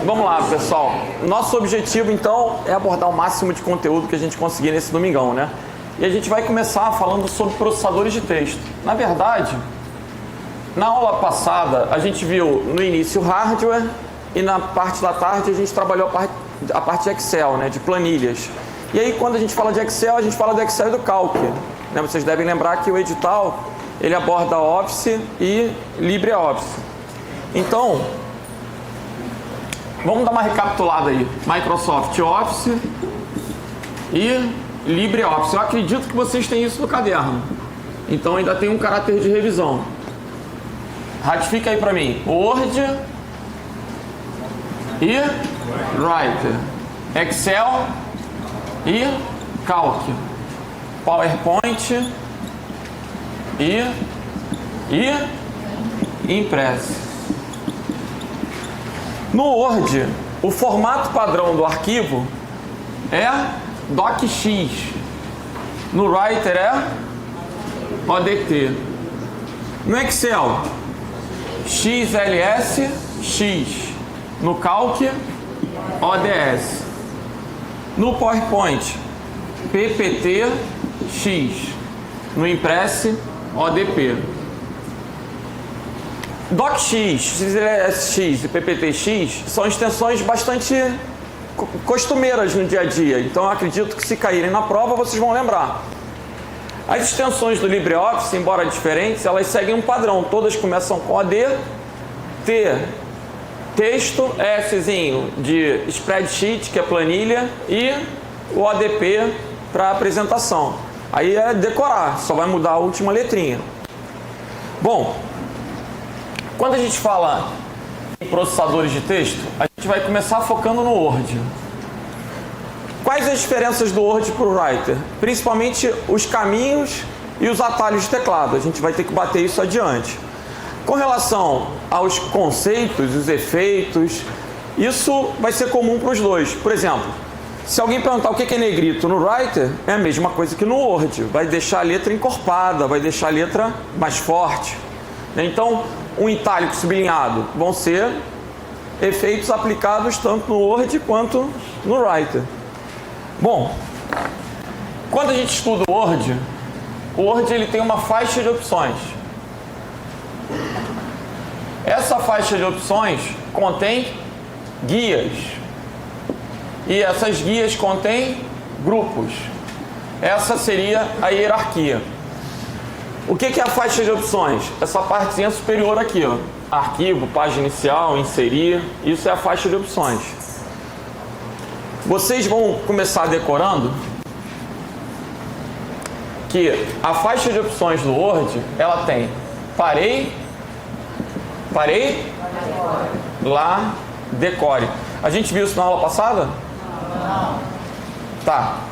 Vamos lá, pessoal. Nosso objetivo, então, é abordar o máximo de conteúdo que a gente conseguir nesse domingão, né? E a gente vai começar falando sobre processadores de texto. Na verdade, na aula passada, a gente viu no início o hardware e na parte da tarde a gente trabalhou a parte de Excel, né? De planilhas. E aí, quando a gente fala de Excel, a gente fala do Excel e do Calc. Né? Vocês devem lembrar que o edital, ele aborda Office e LibreOffice. Então, vamos dar uma recapitulada aí. Microsoft Office e LibreOffice. Eu acredito que vocês têm isso no caderno. Então ainda tem um caráter de revisão. Ratifica aí para mim. Word e Writer. Excel e Calc. PowerPoint e Impress. No Word, o formato padrão do arquivo é DocX. No Writer é ODT. No Excel, XLSX. No Calc, ODS. No PowerPoint, PPTX. No Impress, ODP. DocX, XLSX e PPTX são extensões bastante costumeiras no dia a dia. Então eu acredito que se caírem na prova vocês vão lembrar. As extensões do LibreOffice, embora diferentes, elas seguem um padrão. Todas começam com AD, T, texto, Szinho de spreadsheet, que é planilha, e o ODP para apresentação. Aí é decorar, só vai mudar a última letrinha. Bom, quando a gente fala em processadores de texto, a gente vai começar focando no Word. Quais as diferenças do Word para o Writer? Principalmente os caminhos e os atalhos de teclado. A gente vai ter que bater isso adiante. Com relação aos conceitos, os efeitos, isso vai ser comum para os dois. Por exemplo, se alguém perguntar o que é negrito no Writer, é a mesma coisa que no Word. Vai deixar a letra encorpada, vai deixar a letra mais forte. Então, um itálico sublinhado vão ser efeitos aplicados tanto no Word quanto no Writer. Bom, quando a gente estuda o Word ele tem uma faixa de opções. Essa faixa de opções contém guias. E essas guias contêm grupos. Essa seria a hierarquia. O que é a faixa de opções? Essa partezinha superior aqui, ó. Arquivo, página inicial, inserir. Isso é a faixa de opções. Vocês vão começar decorando que a faixa de opções do Word, ela tem parei, lá, decore. A gente viu isso na aula passada? Não. Tá.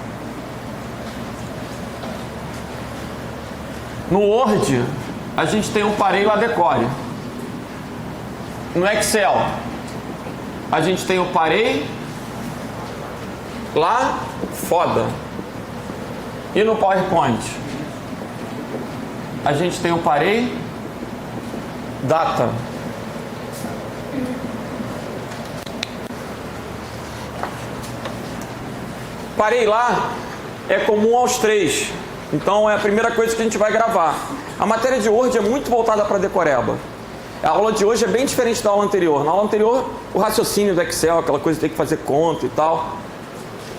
No Word, a gente tem um parei lá, decore. No Excel, a gente tem o parei lá, foda. E no PowerPoint, a gente tem o parei, data. Parei lá é comum aos três. Então é a primeira coisa que a gente vai gravar. A matéria de Word é muito voltada para decoreba. A aula de hoje é bem diferente da aula anterior. Na aula anterior, o raciocínio do Excel, aquela coisa de ter que fazer conta e tal.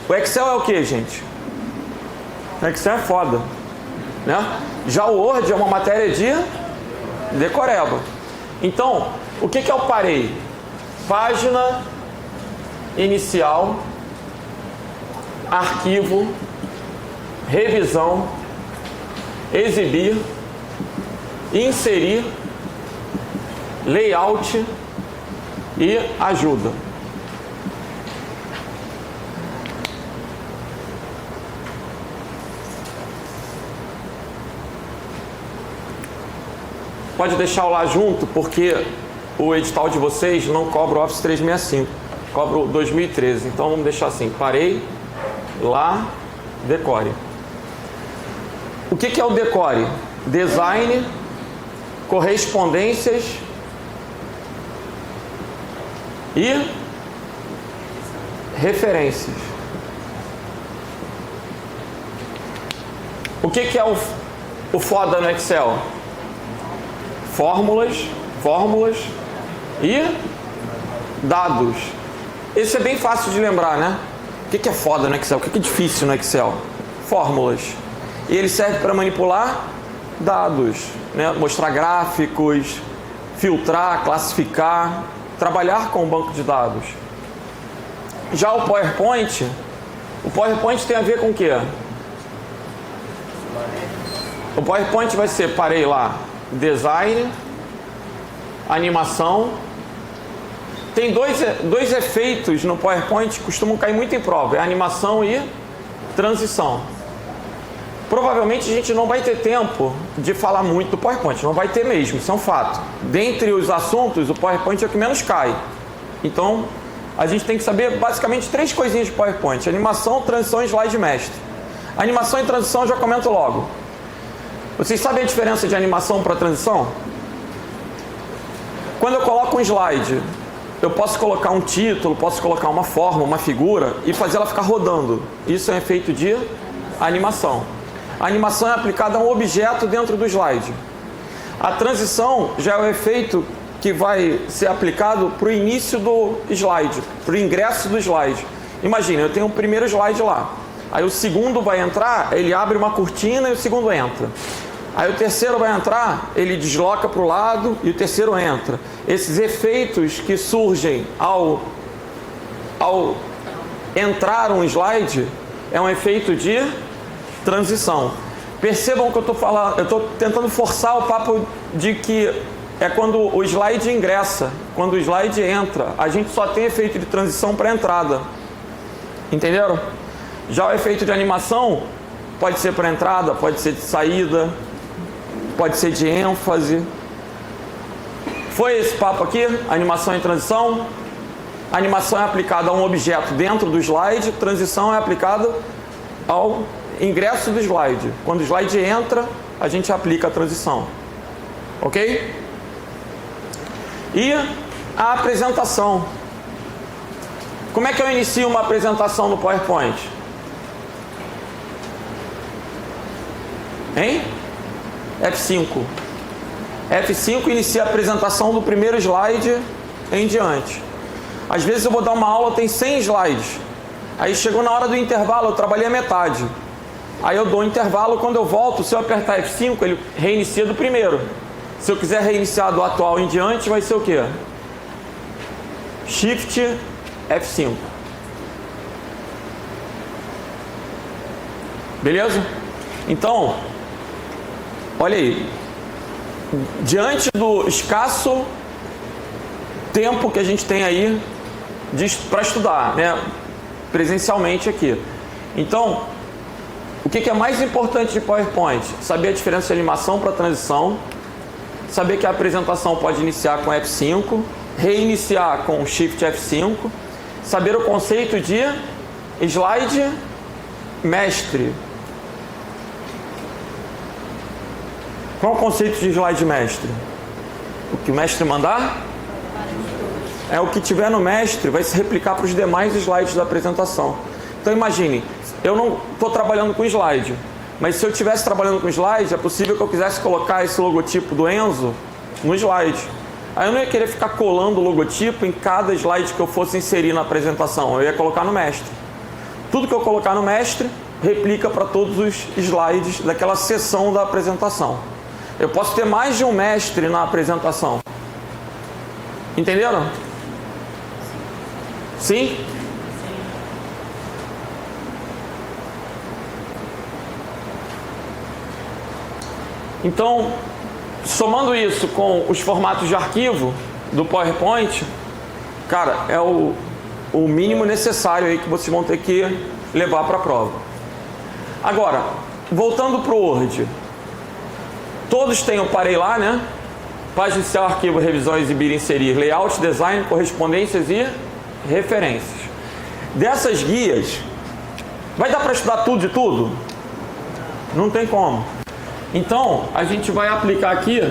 O Excel é o que, gente? O Excel é foda, né? Já o Word é uma matéria de decoreba. Então, o que é o parei? Página inicial, arquivo, revisão, exibir, inserir, layout e ajuda. Pode deixar o lá junto, porque o edital de vocês não cobra o Office 365, cobra o 2013. Então vamos deixar assim, parei, lá, decore. O que é o decore? Design, correspondências e referências. O que é o foda no Excel? Fórmulas e dados. Esse é bem fácil de lembrar, né? O que é foda no Excel? O que é difícil no Excel? Fórmulas. E ele serve para manipular dados, né? Mostrar gráficos, filtrar, classificar, trabalhar com o banco de dados. Já o PowerPoint tem a ver com o quê? O PowerPoint vai ser, parei lá, design, animação. Tem dois efeitos no PowerPoint que costumam cair muito em prova, é animação e transição. Provavelmente a gente não vai ter tempo de falar muito do PowerPoint, não vai ter mesmo, isso é um fato. Dentre os assuntos, o PowerPoint é o que menos cai. Então, a gente tem que saber basicamente 3 coisinhas de PowerPoint: animação, transição e slide mestre. Animação e transição eu já comento logo. Vocês sabem a diferença de animação para transição? Quando eu coloco um slide, eu posso colocar um título, posso colocar uma forma, uma figura e fazer ela ficar rodando. Isso é um efeito de animação. A animação é aplicada a um objeto dentro do slide. A transição já é o efeito que vai ser aplicado para o início do slide, para o ingresso do slide. Imagina, eu tenho o primeiro slide lá. Aí o segundo vai entrar, ele abre uma cortina e o segundo entra. Aí o terceiro vai entrar, ele desloca para o lado e o terceiro entra. Esses efeitos que surgem ao entrar um slide é um efeito de transição. Percebam que eu estou tentando forçar o papo de que é quando o slide ingressa, quando o slide entra. A gente só tem efeito de transição para entrada. Entenderam? Já o efeito de animação pode ser para entrada, pode ser de saída, pode ser de ênfase. Foi esse papo aqui? Animação e transição. A animação é aplicada a um objeto dentro do slide, transição é aplicada ao ingresso do slide. Quando o slide entra, a gente aplica a transição. Ok? E a apresentação. Como é que eu inicio uma apresentação no PowerPoint? Hein? F5. F5 inicia a apresentação do primeiro slide em diante. Às vezes eu vou dar uma aula, tem 100 slides. Aí chegou na hora do intervalo, eu trabalhei a metade. Aí eu dou um intervalo, quando eu volto, se eu apertar F5, ele reinicia do primeiro. Se eu quiser reiniciar do atual em diante, vai ser o quê? Shift F5. Beleza? Então, olha aí. Diante do escasso tempo que a gente tem aí para estudar, né, presencialmente aqui. Então, o que é mais importante de PowerPoint? Saber a diferença de animação para transição, saber que a apresentação pode iniciar com F5, reiniciar com Shift F5, saber o conceito de slide mestre. Qual é o conceito de slide mestre? O que o mestre mandar? É o que tiver no mestre, vai se replicar para os demais slides da apresentação. Então imagine, eu não estou trabalhando com slide, mas se eu estivesse trabalhando com slide, é possível que eu quisesse colocar esse logotipo do Enzo no slide. Aí eu não ia querer ficar colando o logotipo em cada slide que eu fosse inserir na apresentação, eu ia colocar no mestre. Tudo que eu colocar no mestre, replica para todos os slides daquela seção da apresentação. Eu posso ter mais de um mestre na apresentação. Entenderam? Sim? Então, somando isso com os formatos de arquivo do PowerPoint, cara, é o mínimo necessário aí que vocês vão ter que levar para a prova. Agora, voltando para o Word. Todos têm o parei lá, né? Página inicial, arquivo, revisão, exibir, inserir, layout, design, correspondências e referências. Dessas guias, vai dar para estudar tudo de tudo? Não tem como. Então, a gente vai aplicar aqui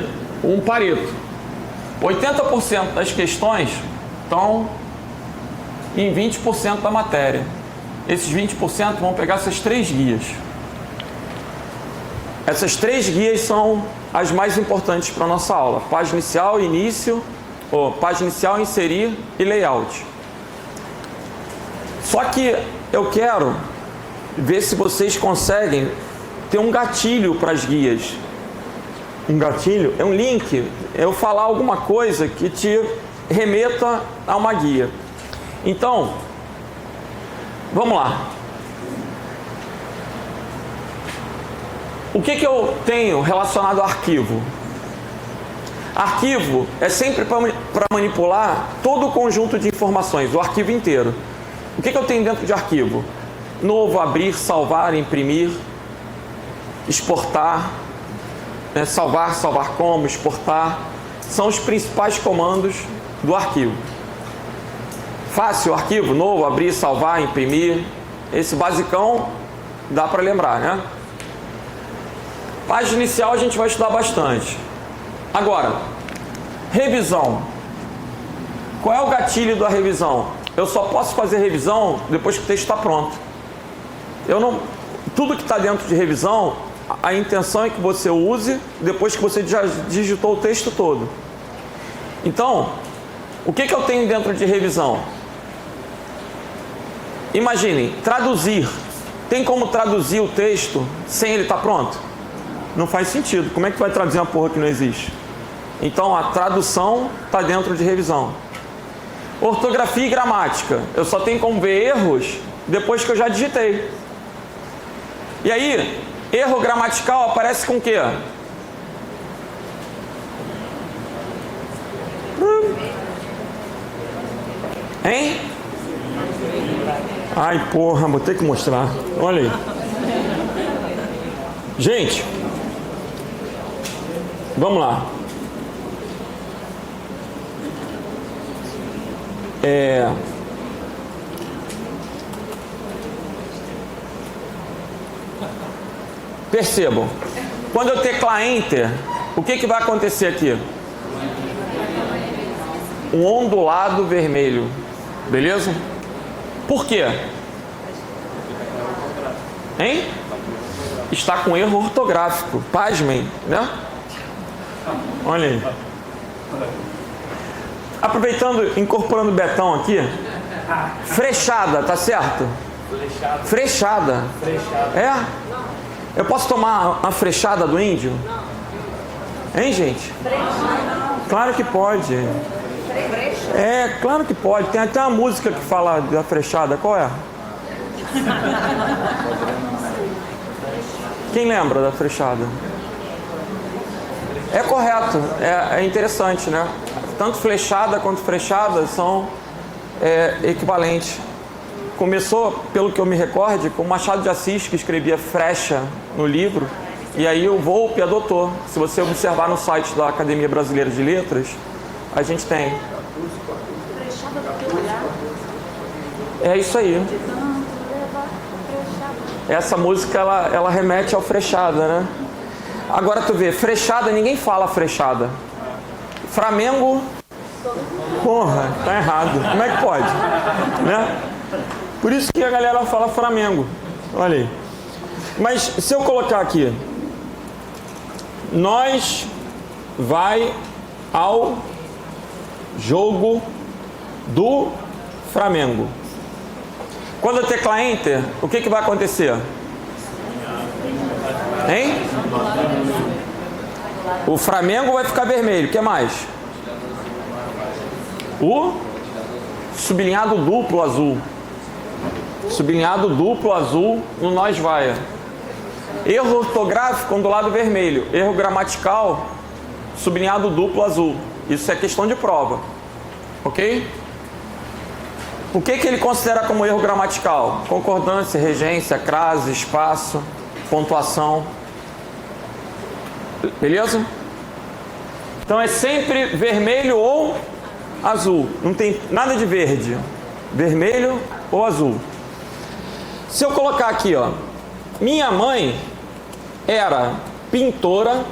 um Pareto. 80% das questões estão em 20% da matéria. Esses 20% vão pegar essas 3 guias. Essas 3 guias são as mais importantes para a nossa aula. Página inicial, início, página inicial, inserir e layout. Só que eu quero ver se vocês conseguem ter um gatilho para as guias. Um gatilho é um link, eu falar alguma coisa que te remeta a uma guia. Então, vamos lá. O que eu tenho relacionado ao arquivo? Arquivo é sempre para manipular todo o conjunto de informações, o arquivo inteiro. O que eu tenho dentro de arquivo? Novo, abrir, salvar, imprimir, exportar, né? Salvar como, exportar. São os principais comandos do arquivo. Fácil, arquivo, novo, abrir, salvar, imprimir. Esse basicão dá para lembrar, né? Página inicial a gente vai estudar bastante. Agora, revisão. Qual é o gatilho da revisão? Eu só posso fazer revisão depois que o texto está pronto. Tudo que está dentro de revisão, a intenção é que você use depois que você já digitou o texto todo. Então, o que eu tenho dentro de revisão? Imaginem, traduzir. Tem como traduzir o texto sem ele estar pronto? Não faz sentido. Como é que vai traduzir uma porra que não existe? Então, a tradução está dentro de revisão. Ortografia e gramática. Eu só tenho como ver erros depois que eu já digitei. E aí, erro gramatical aparece com o quê? Hein? Ai, porra, vou ter que mostrar. Olha aí. Gente, vamos lá. Percebam, quando eu teclar Enter, o que vai acontecer aqui? Um ondulado vermelho, beleza? Por quê? Hein? Está com erro ortográfico, pasmem, né? Olha aí. Aproveitando, incorporando o Betão aqui, frechada, tá certo? Frechada. É? Eu posso tomar uma frechada do índio? Hein, gente? Claro que pode. É, claro que pode. Tem até uma música que fala da frechada. Qual é? Quem lembra da frechada? É correto. É interessante, né? Tanto flechada quanto frechada são equivalentes. Começou, pelo que eu me recorde, com Machado de Assis, que escrevia frecha no livro, e aí o Volpe adotou. Se você observar no site da Academia Brasileira de Letras, a gente tem. É isso aí. Essa música, ela remete ao frechada, né? Agora tu vê, frechada, ninguém fala frechada. Flamengo, porra, tá errado. Como é que pode? Né? Por isso que a galera fala Flamengo. Olha aí. Mas se eu colocar aqui, nós vai ao jogo do Flamengo. Quando eu teclar Enter, o que vai acontecer? Hein? O Flamengo vai ficar vermelho. O que mais? O sublinhado duplo azul. Sublinhado duplo azul no nós vai. Erro ortográfico do lado vermelho. Erro gramatical, sublinhado duplo azul. Isso é questão de prova. Ok? O que ele considera como erro gramatical? Concordância, regência, crase, espaço, pontuação. Beleza? Então é sempre vermelho ou azul. Não tem nada de verde. Vermelho ou azul. Se eu colocar aqui, ó, minha mãe era pintora,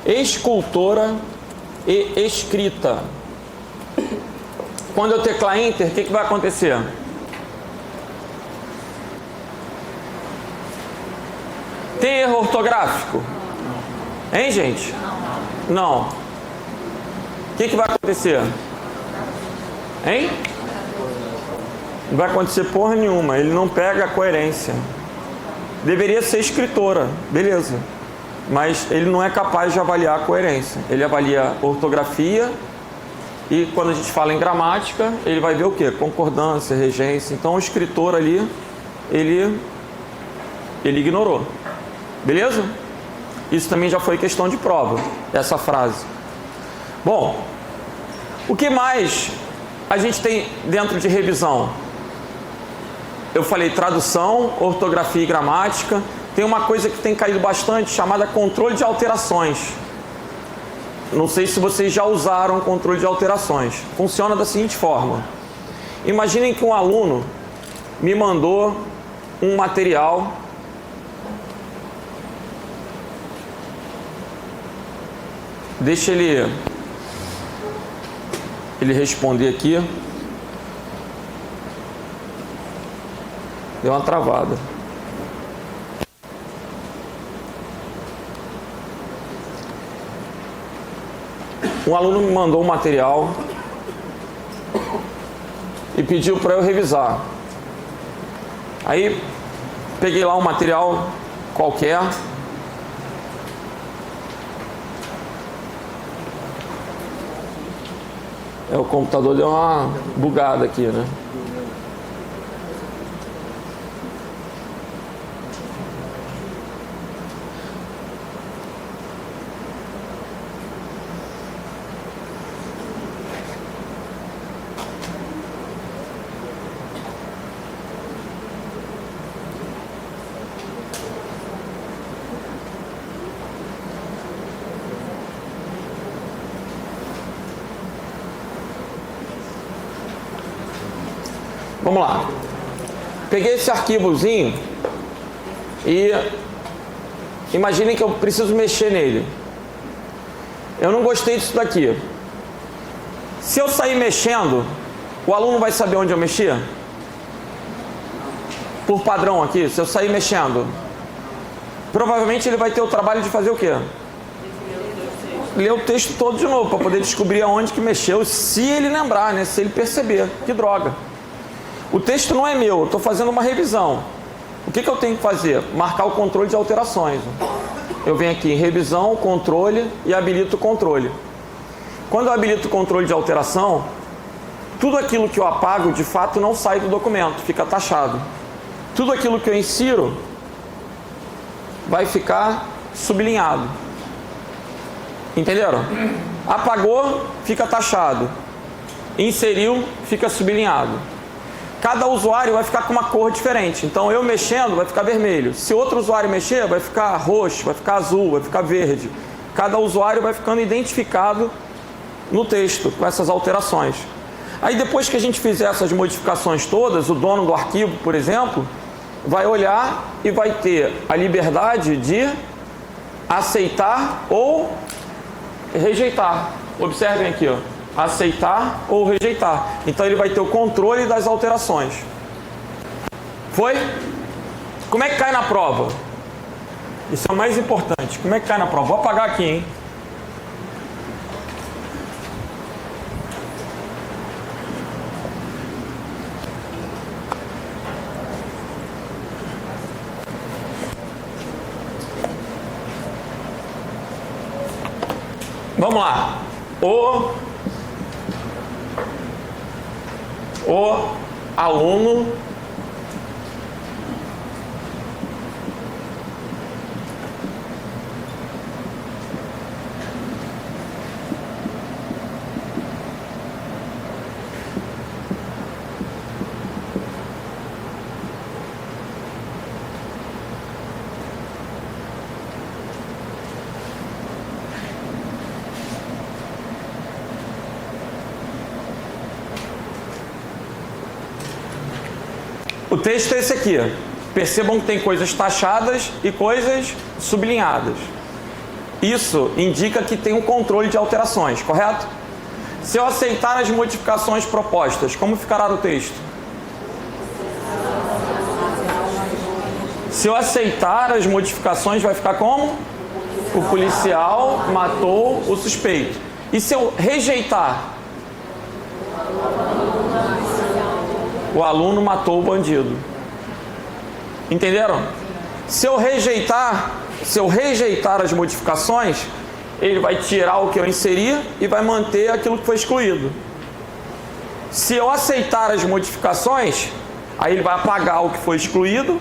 escultora e escrita. Quando eu teclar Enter, o que vai acontecer? Tem erro ortográfico? Hein, gente? Não. O que vai acontecer? Hein? Não vai acontecer porra nenhuma. Ele não pega a coerência. Deveria ser escritora, beleza. Mas ele não é capaz de avaliar a coerência. Ele avalia ortografia e quando a gente fala em gramática, ele vai ver o quê? Concordância, regência. Então o escritor ali, ele ignorou. Beleza? Isso também já foi questão de prova, essa frase. Bom, o que mais a gente tem dentro de revisão? Eu falei tradução, ortografia e gramática. Tem uma coisa que tem caído bastante, chamada controle de alterações. Não sei se vocês já usaram controle de alterações. Funciona da seguinte forma. Imaginem que um aluno me mandou um material. Deixa ele responder aqui. Deu uma travada. Um aluno me mandou um material e pediu para eu revisar. Aí peguei lá um material qualquer. O computador deu uma bugada aqui, né? Vamos lá. Peguei esse arquivozinho e imaginem que eu preciso mexer nele. Eu não gostei disso daqui. Se eu sair mexendo, o aluno vai saber onde eu mexi? Por padrão aqui, se eu sair mexendo, provavelmente ele vai ter o trabalho de fazer o quê? Ler o texto todo de novo, para poder descobrir aonde que mexeu, se ele lembrar, né? Se ele perceber. Que droga. O texto não é meu, eu estou fazendo uma revisão. O que eu tenho que fazer? Marcar o controle de alterações. Eu venho aqui em revisão, controle e habilito o controle. Quando eu habilito o controle de alteração, tudo aquilo que eu apago, de fato, não sai do documento, fica taxado. Tudo aquilo que eu insiro vai ficar sublinhado. Entenderam? Apagou, fica taxado. Inseriu, fica sublinhado. Cada usuário vai ficar com uma cor diferente. Então, eu mexendo, vai ficar vermelho. Se outro usuário mexer, vai ficar roxo, vai ficar azul, vai ficar verde. Cada usuário vai ficando identificado no texto, com essas alterações. Aí, depois que a gente fizer essas modificações todas, o dono do arquivo, por exemplo, vai olhar e vai ter a liberdade de aceitar ou rejeitar. Observem aqui, ó. Aceitar ou rejeitar. Então ele vai ter o controle das alterações. Foi? Como é que cai na prova? Isso é o mais importante. Como é que cai na prova? Vou apagar aqui, hein? Vamos lá. O aluno O texto é esse aqui. Percebam que tem coisas taxadas e coisas sublinhadas. Isso indica que tem um controle de alterações, correto? Se eu aceitar as modificações propostas, como ficará no texto? Se eu aceitar as modificações, vai ficar como? O policial matou o suspeito. E se eu rejeitar? O aluno matou o bandido. Entenderam? Se eu rejeitar as modificações, ele vai tirar o que eu inseri e vai manter aquilo que foi excluído. Se eu aceitar as modificações, aí ele vai apagar o que foi excluído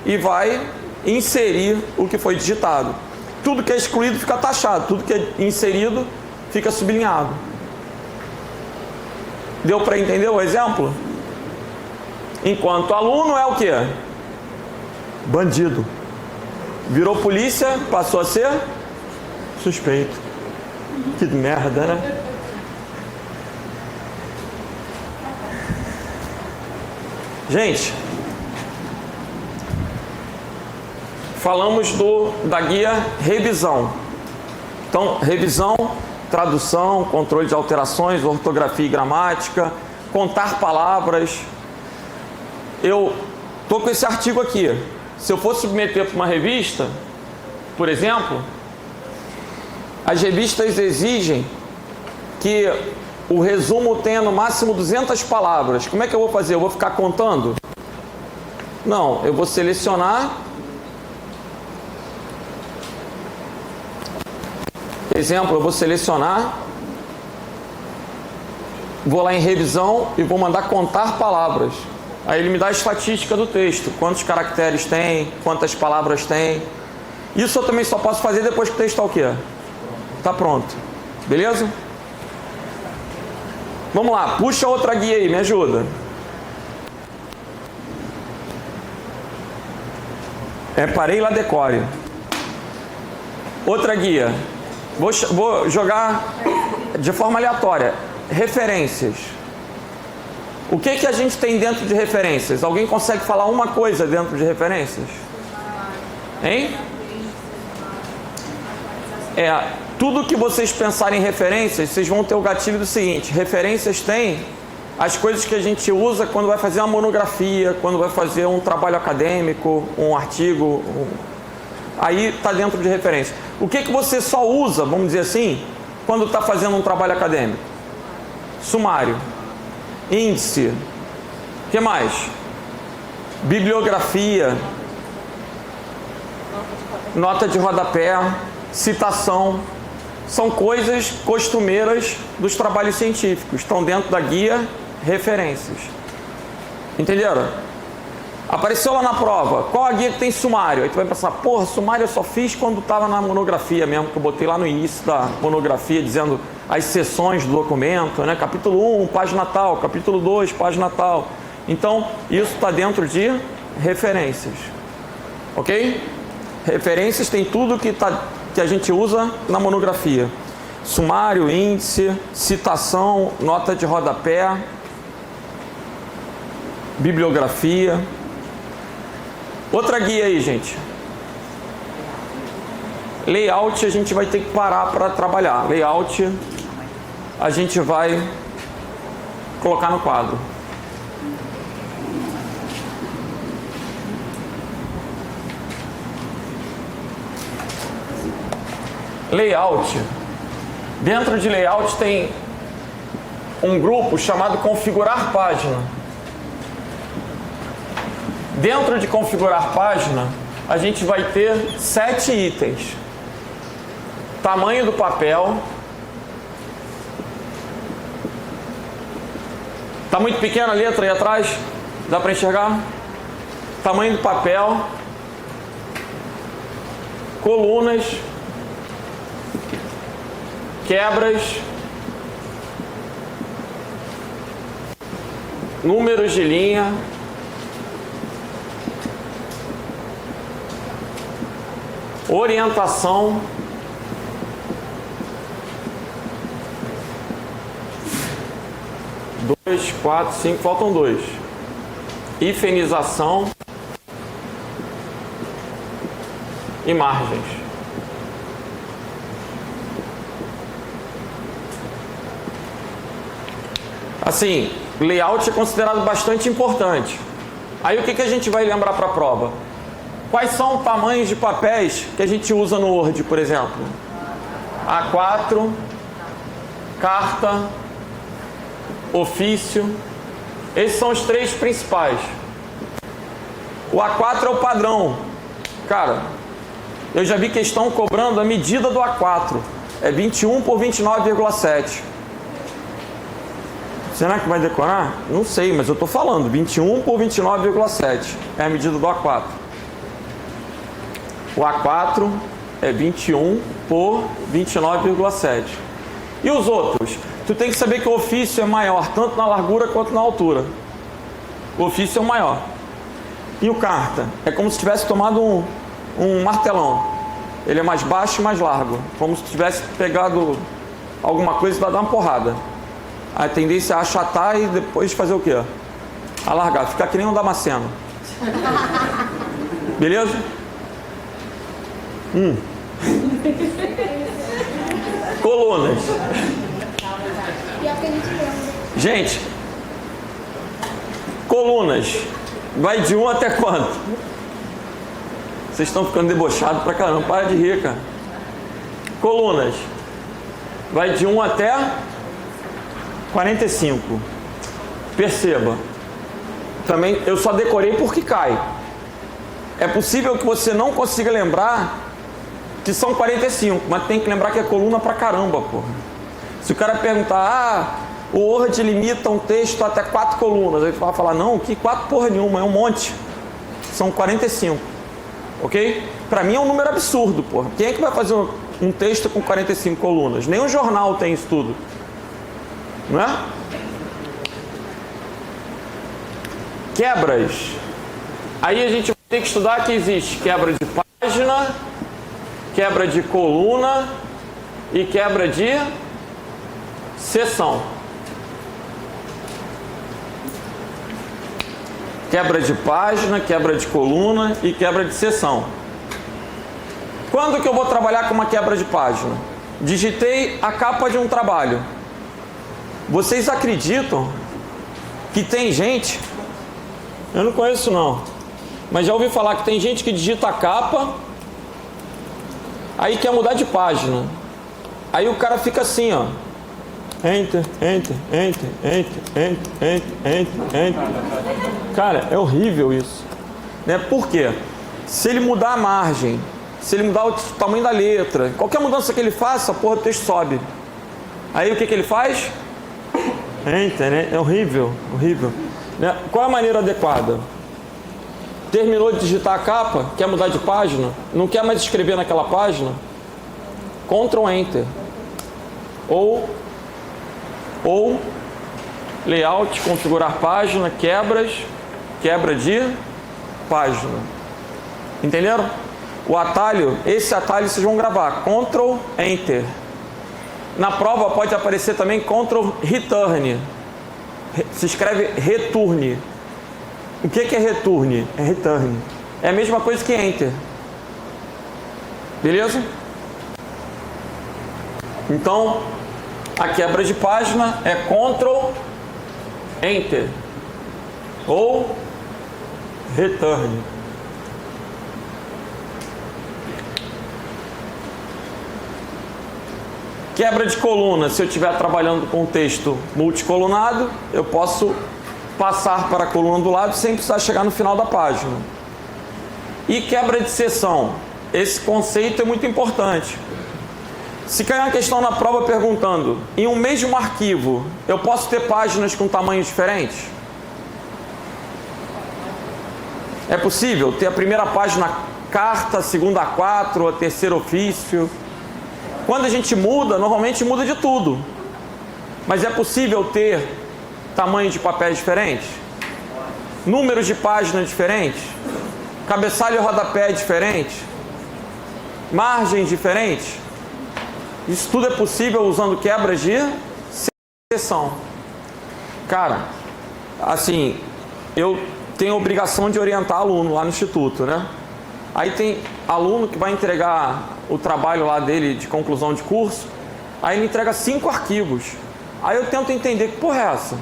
e vai inserir o que foi digitado. Tudo que é excluído fica taxado, tudo que é inserido fica sublinhado. Deu para entender o exemplo? Enquanto aluno é o quê? Bandido. Virou polícia, passou a ser suspeito. Que merda, né? Gente, falamos da guia revisão. Então, revisão, tradução, controle de alterações, ortografia e gramática, contar palavras. Eu estou com esse artigo aqui. Se eu for submeter para uma revista, por exemplo, as revistas exigem que o resumo tenha no máximo 200 palavras. Como é que eu vou fazer? Eu vou ficar contando? Não, eu vou selecionar. Exemplo, eu vou selecionar, vou lá em revisão e vou mandar contar palavras. Aí ele me dá a estatística do texto, quantos caracteres tem, quantas palavras tem. Isso eu também só posso fazer depois que o texto está o quê? Está pronto. Beleza? Vamos lá, puxa outra guia aí, me ajuda. Parei lá, decore. Outra guia. Vou jogar de forma aleatória. Referências. O que a gente tem dentro de referências? Alguém consegue falar uma coisa dentro de referências? Hein? Tudo que vocês pensarem em referências, vocês vão ter o gatilho do seguinte: referências tem as coisas que a gente usa quando vai fazer uma monografia, quando vai fazer um trabalho acadêmico, um artigo. Aí está dentro de referência. O que você só usa, vamos dizer assim, quando está fazendo um trabalho acadêmico? Sumário, índice, o que mais? Bibliografia, nota de rodapé, citação. São coisas costumeiras dos trabalhos científicos. Estão dentro da guia referências. Entenderam? Apareceu lá na prova, qual a guia que tem sumário? Aí tu vai pensar, porra, sumário eu só fiz quando estava na monografia mesmo, que eu botei lá no início da monografia, dizendo as seções do documento, né? Capítulo 1, página tal, capítulo 2, página tal. Então, isso está dentro de referências. Ok? Referências tem tudo que a gente usa na monografia. Sumário, índice, citação, nota de rodapé, bibliografia. Outra guia aí, gente. Layout a gente vai ter que parar para trabalhar. Layout a gente vai colocar no quadro. Layout. Dentro de layout tem um grupo chamado configurar página. Dentro de configurar página, a gente vai ter 7 itens. Tamanho do papel. Está muito pequena a letra aí atrás? Dá para enxergar? Tamanho do papel. Colunas. Quebras. Números de linha. Orientação. Dois, 4, 5, faltam 2. Hifenização e margens. Assim, layout é considerado bastante importante. Aí o que a gente vai lembrar para a prova? Quais são tamanhos de papéis que a gente usa no Word, por exemplo? A4, carta, ofício. Esses são os três principais. O A4 é o padrão. Cara, eu já vi questão cobrando a medida do A4. É 21 por 29,7. Será que vai decorar? Não sei, mas eu estou falando. 21 por 29,7 é a medida do A4. O A4 é 21 por 29,7. E os outros? Tu tem que saber que o ofício é maior, tanto na largura quanto na altura. O ofício é o maior. E o carta? É como se tivesse tomado um martelão. Ele é mais baixo e mais largo. Como se tivesse pegado alguma coisa e dar uma porrada. A tendência é achatar e depois fazer o quê? Alargar. Ficar que nem um Damasceno. Beleza? Colunas. Gente, colunas. Vai de 1 até quanto? Vocês estão ficando debochados pra caramba. Para de rir, cara. Colunas. Vai de 1 até 45. Perceba. Também eu só decorei porque cai. É possível que você não consiga lembrar que são 45, mas tem que lembrar que é coluna pra caramba, porra. Se o cara perguntar, o Word limita um texto até 4 colunas, aí vai falar, não, que 4 porra nenhuma, é um monte. São 45. Ok? Pra mim é um número absurdo, porra. Quem é que vai fazer um texto com 45 colunas? Nem um jornal tem isso tudo. Não é? Quebras. Aí a gente vai ter que estudar que existe quebra de página, quebra de coluna e quebra de seção. Quebra de página, quebra de coluna e quebra de seção. Quando que eu vou trabalhar com uma quebra de página? Digitei a capa de um trabalho. Vocês acreditam que tem gente, eu não conheço não, mas já ouvi falar que tem gente que digita a capa, aí quer mudar de página. Aí o cara fica assim, ó. Enter, enter, enter, enter, enter, enter, enter, enter. Cara, é horrível isso. Né? Por quê? Se ele mudar a margem, se ele mudar o tamanho da letra, qualquer mudança que ele faça, porra, o texto sobe. Aí o que ele faz? Enter, né? É horrível, horrível. Né? Qual é a maneira adequada? Terminou de digitar a capa, quer mudar de página, não quer mais escrever naquela página? Ctrl Enter. Ou layout, configurar página, quebras, quebra de página. Entenderam? O atalho, esse atalho vocês vão gravar. Ctrl Enter. Na prova pode aparecer também Ctrl Return. Se escreve return. O que é return? É return. É a mesma coisa que enter. Beleza? Então, a quebra de página é Ctrl Enter ou Return. Quebra de coluna, se eu estiver trabalhando com texto multicolunado, eu posso passar para a coluna do lado sem precisar chegar no final da página. E quebra de seção, esse conceito é muito importante. Se cair uma questão na prova perguntando, em um mesmo arquivo, eu posso ter páginas com tamanhos diferentes? É possível ter a primeira página carta, a segunda A4, a terceira ofício. Quando a gente muda, normalmente muda de tudo. Mas é possível ter tamanho de papéis diferentes? Números de páginas diferentes? Cabeçalho e rodapé diferentes? Margens diferentes? Isso tudo é possível usando quebras de seção. Cara, assim, eu tenho a obrigação de orientar aluno lá no instituto, né? Aí tem aluno que vai entregar o trabalho lá dele de conclusão de curso, aí ele entrega 5 arquivos. Aí eu tento entender que porra é essa?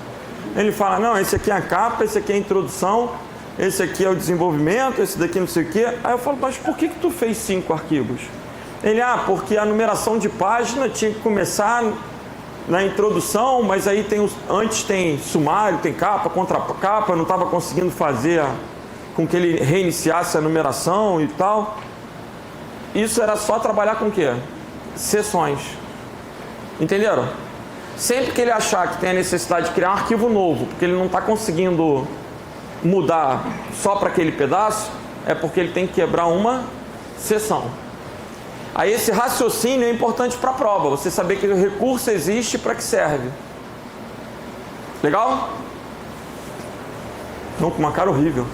Ele fala, não, esse aqui é a capa, esse aqui é a introdução, esse aqui é o desenvolvimento, esse daqui não sei o quê. Aí eu falo, mas por que tu fez 5 arquivos? Ele, porque a numeração de página tinha que começar na introdução, mas aí antes tem sumário, tem capa, contracapa, eu não estava conseguindo fazer com que ele reiniciasse a numeração e tal. Isso era só trabalhar com o quê? Seções. Entenderam? Sempre que ele achar que tem a necessidade de criar um arquivo novo, porque ele não está conseguindo mudar só para aquele pedaço, é porque ele tem que quebrar uma seção. Aí esse raciocínio é importante para a prova, você saber que o recurso existe, para que serve. Legal? Não, com uma cara horrível.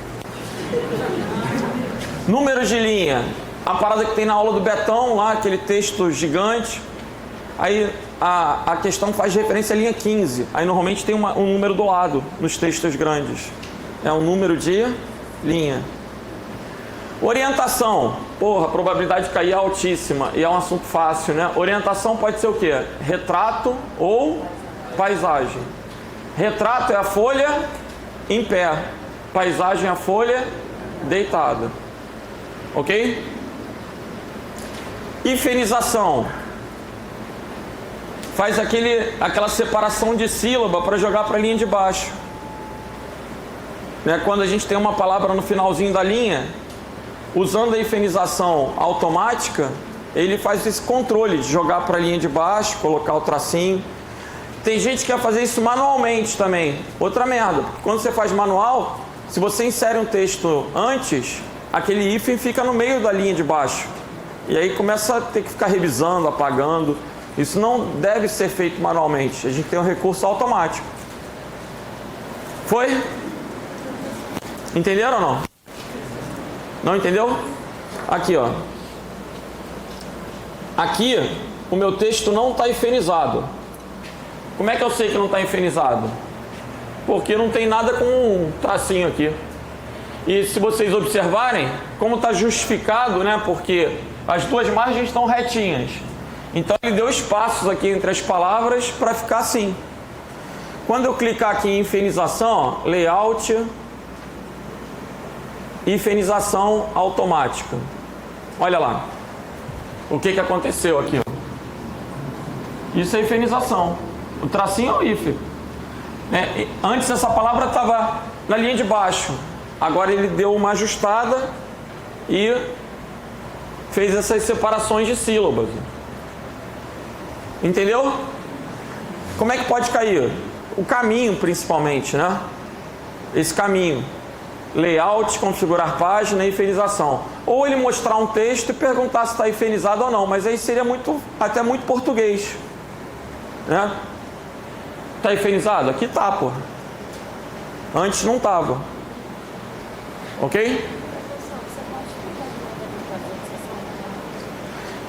Números de linha. A parada que tem na aula do Betão, lá, aquele texto gigante. Aí a questão faz referência à linha 15. Aí normalmente tem um número do lado nos textos grandes. É um número de linha. Orientação. Porra, a probabilidade de cair é altíssima. E é um assunto fácil, né? Orientação pode ser o quê? Retrato ou paisagem. Retrato é a folha em pé. Paisagem é a folha deitada. Ok? Hifenização. Faz aquela separação de sílaba para jogar para a linha de baixo. Né? Quando a gente tem uma palavra no finalzinho da linha, usando a hifenização automática, ele faz esse controle de jogar para a linha de baixo, colocar o tracinho. Tem gente que quer fazer isso manualmente também. Outra merda, porque quando você faz manual, se você insere um texto antes, aquele hífen fica no meio da linha de baixo. E aí começa a ter que ficar revisando, apagando. Isso não deve ser feito manualmente. A gente tem um recurso automático. Foi? Entenderam ou não? Não entendeu? Aqui, ó. Aqui, o meu texto não está hifenizado. Como é que eu sei que não está hifenizado? Porque não tem nada com um tracinho aqui. E se vocês observarem, como está justificado, né? Porque as duas margens estão retinhas. Então ele deu espaços aqui entre as palavras para ficar assim. Quando eu clicar aqui em hifenização, ó, layout, hifenização automática. Olha lá. O que aconteceu aqui? Ó. Isso é hifenização. O tracinho é o if. Antes essa palavra estava na linha de baixo. Agora ele deu uma ajustada e fez essas separações de sílabas. Entendeu? Como é que pode cair? O caminho, principalmente, né? Esse caminho. Layout, configurar página e hifenização. Ou ele mostrar um texto e perguntar se está hifenizado ou não. Mas aí seria até muito português. Né? Está hifenizado? Aqui tá, pô. Antes não estava. Ok?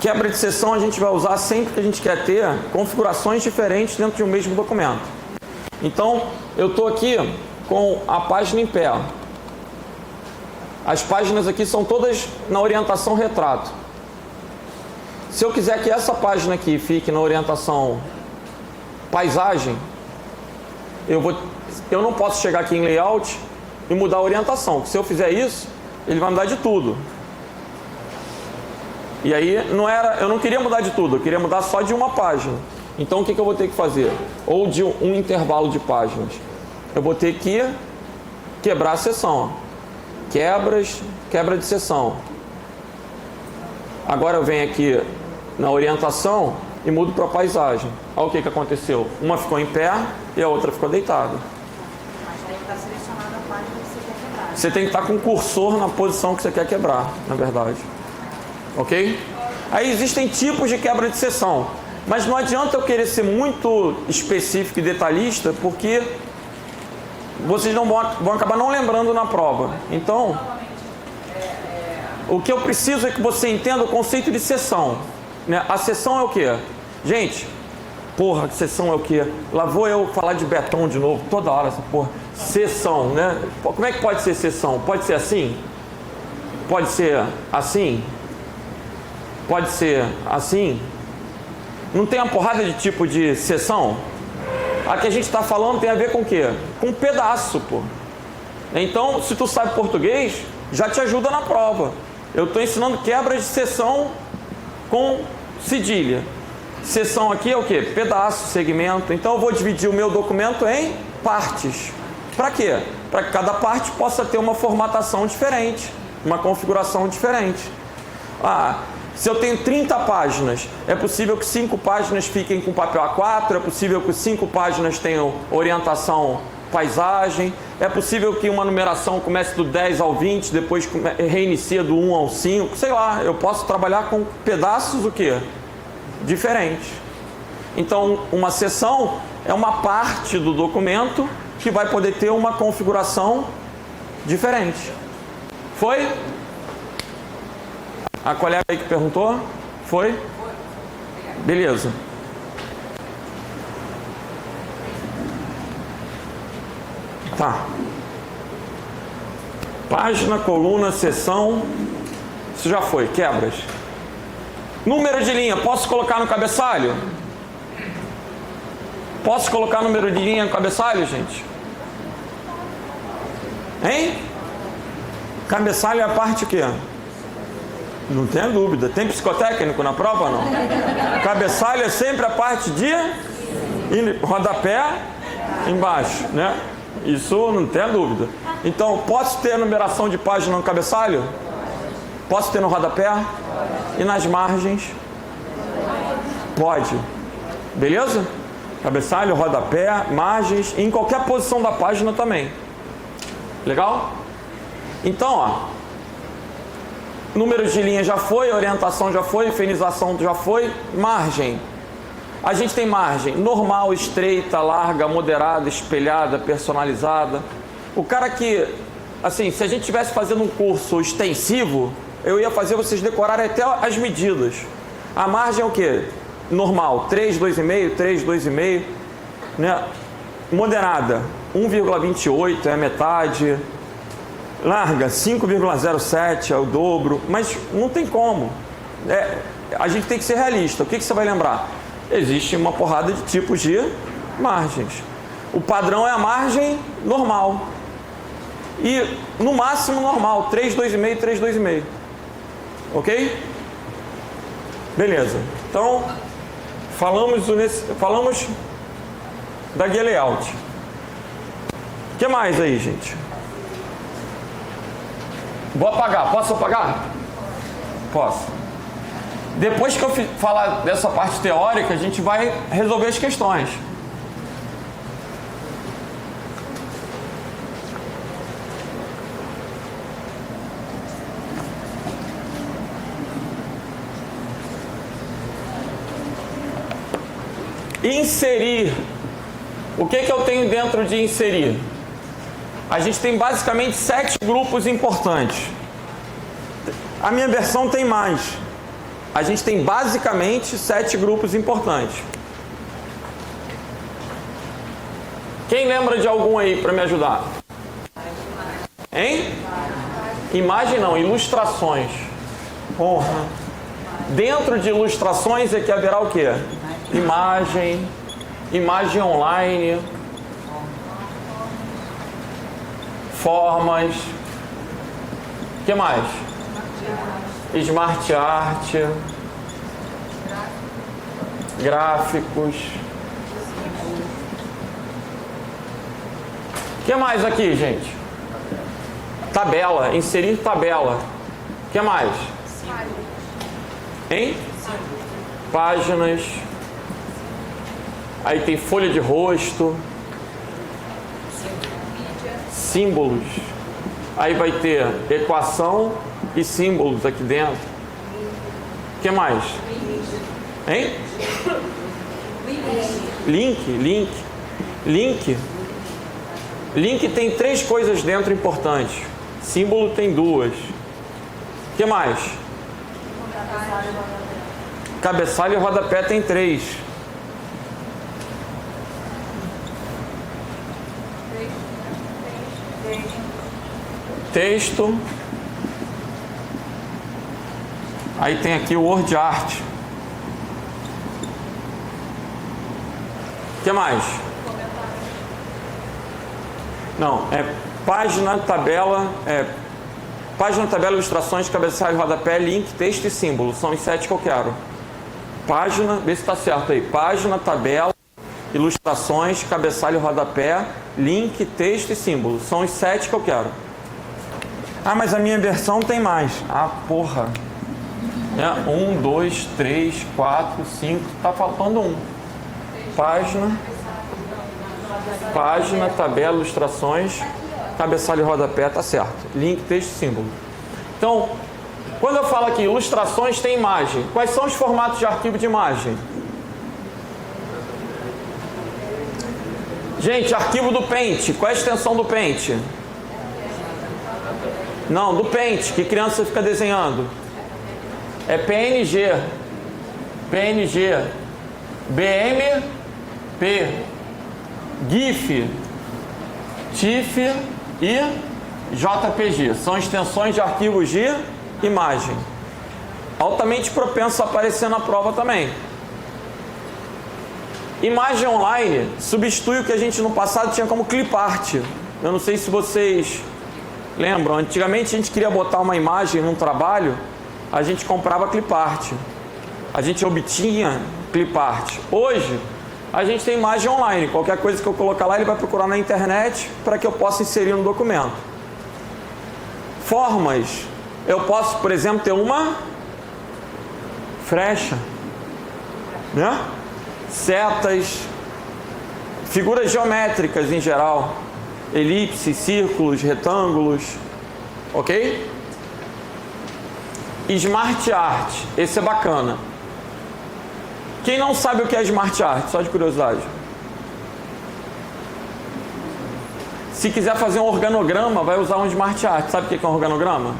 Quebra de seção a gente vai usar sempre que a gente quer ter configurações diferentes dentro de um mesmo documento. Então, eu estou aqui com a página em pé. As páginas aqui são todas na orientação retrato. Se eu quiser que essa página aqui fique na orientação paisagem, eu não posso chegar aqui em layout e mudar a orientação. Porque se eu fizer isso, ele vai mudar de tudo. E aí eu não queria mudar de tudo, eu queria mudar só de uma página. Então o que eu vou ter que fazer? Ou de um intervalo de páginas. Eu vou ter que quebrar a seção. Quebra de seção. Agora eu venho aqui na orientação e mudo para paisagem. Olha o que aconteceu. Uma ficou em pé e a outra ficou deitada. Mas tem que estar selecionada a página que você quer quebrar. Você tem que estar com o cursor na posição que você quer quebrar, na verdade. Ok? Aí existem tipos de quebra de seção. Mas não adianta eu querer ser muito específico e detalhista, porque vocês não vão acabar não lembrando na prova. Então, o que eu preciso é que você entenda o conceito de seção. Né? A seção é o quê? Gente, porra, seção é o quê? Lá vou eu falar de Betão de novo, toda hora essa porra. Seção, né? Como é que pode ser seção? Pode ser assim? Pode ser assim? Pode ser assim? Não tem uma porrada de tipo de seção? A que a gente está falando tem a ver com o quê? Com pedaço, pô. Então, se tu sabe português, já te ajuda na prova. Eu estou ensinando quebras de seção com cedilha. Seção aqui é o quê? Pedaço, segmento. Então, eu vou dividir o meu documento em partes. Para quê? Para que cada parte possa ter uma formatação diferente, uma configuração diferente. Se eu tenho 30 páginas, é possível que 5 páginas fiquem com papel A4, é possível que 5 páginas tenham orientação paisagem, é possível que uma numeração comece do 10 ao 20, depois reinicia do 1 ao 5, sei lá, eu posso trabalhar com pedaços o quê? Diferentes. Então, uma seção é uma parte do documento que vai poder ter uma configuração diferente. Foi? A colega aí que perguntou? Foi? Beleza. Tá. Página, coluna, seção. Isso já foi. Quebras. Número de linha. Posso colocar no cabeçalho? Posso colocar número de linha no cabeçalho, gente? Hein? Cabeçalho é a parte o quê? Não tenha dúvida. Tem psicotécnico na prova ou não? Cabeçalho é sempre a parte de rodapé embaixo, né? Isso não tenha dúvida. Então, posso ter a numeração de página no cabeçalho? Posso ter no rodapé? E nas margens? Pode. Beleza? Cabeçalho, rodapé, margens, em qualquer posição da página também. Legal? Então, ó, número de linha já foi, orientação já foi, infinização já foi, margem. A gente tem margem normal, estreita, larga, moderada, espelhada, personalizada. O cara que, assim, se a gente estivesse fazendo um curso extensivo, eu ia fazer vocês decorarem até as medidas. A margem é o quê? Normal, 3, 2,5, 3, 2,5, né? Moderada, 1,28 é a metade. Larga, 5,07 é o dobro, mas não tem como. A gente tem que ser realista. O que você vai lembrar? Existe uma porrada de tipos de margens. O padrão é a margem normal. E no máximo normal, 3, 2,5, 3, 2,5. Ok? Beleza. Então, falamos da guia layout. O que mais aí, gente? Vou apagar. Posso apagar? Posso. Depois que eu falar dessa parte teórica, a gente vai resolver as questões. Inserir. O que eu tenho dentro de inserir? A gente tem basicamente 7 grupos importantes. A minha versão tem mais. A gente tem basicamente 7 grupos importantes. Quem lembra de algum aí para me ajudar? Hein? Imagem não, ilustrações. Porra. Dentro de ilustrações é que haverá o quê? Imagem, imagem online, formas, o que mais? Smart Art, gráficos. O que mais aqui, gente? Tabela, inserir tabela. O que mais? Hein? Páginas. Aí tem folha de rosto. Símbolos. Aí vai ter equação e símbolos aqui dentro. O que mais? Hein? Link. Link tem 3 coisas dentro importantes. Símbolo tem 2. O que mais? Cabeçalho e rodapé tem 3. Texto. Aí tem aqui o Word Art. O que mais? Não, é página, tabela, ilustrações, cabeçalho, rodapé, link, texto e símbolo. São os 7 que eu quero. Página, vê se está certo aí. Página, tabela, ilustrações, cabeçalho, rodapé, link, texto e símbolo. São os 7 que eu quero. Ah, mas a minha versão tem mais. Ah, porra. 1, 2, 3, 4, 5. Tá faltando um. Página, tabela, ilustrações, cabeçalho e rodapé, tá certo. Link, texto e símbolo. Então, quando eu falo aqui ilustrações, tem imagem. Quais são os formatos de arquivo de imagem? Gente, arquivo do Paint. Qual é a extensão do Paint? Não, do Paint, que criança fica desenhando. É PNG. PNG. BMP. GIF. TIFF e JPG. São extensões de arquivos de imagem. Altamente propenso a aparecer na prova também. Imagem online substitui o que a gente no passado tinha como clipart. Eu não sei se vocês lembram. Antigamente a gente queria botar uma imagem num trabalho, a gente comprava clipart. A gente obtinha clipart. Hoje a gente tem imagem online. Qualquer coisa que eu colocar lá, ele vai procurar na internet para que eu possa inserir no documento. Formas. Eu posso, por exemplo, ter uma flecha, né? Setas, figuras geométricas em geral, elipses, círculos, retângulos, ok? Smart Art, esse é bacana. Quem não sabe o que é Smart Art, só de curiosidade? Se quiser fazer um organograma, vai usar um Smart Art. Sabe o que é um organograma?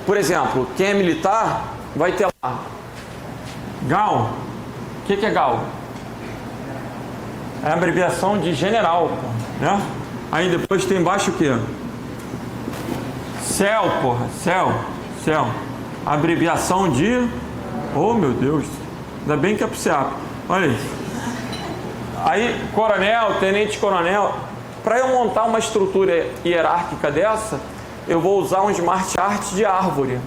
Por exemplo, quem é militar vai ter lá GAL. O que é GAL? É a abreviação de general, né? Aí depois tem embaixo o quê? CEL, porra, CEL. Abreviação de... Oh, meu Deus. Ainda bem que é pro CEAP. Olha aí. Aí, coronel, tenente coronel. Para eu montar uma estrutura hierárquica dessa, eu vou usar um Smart Art de árvore.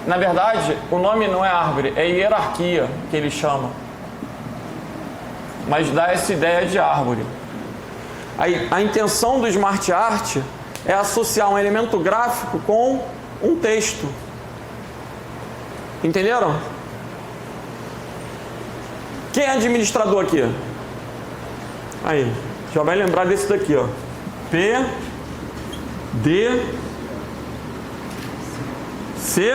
Na verdade, o nome não é árvore, é hierarquia que ele chama. Mas dá essa ideia de árvore. Aí, a intenção do Smart Art é associar um elemento gráfico com um texto. Entenderam? Quem é administrador aqui? Aí, já vai lembrar desse daqui, ó. P, D, C,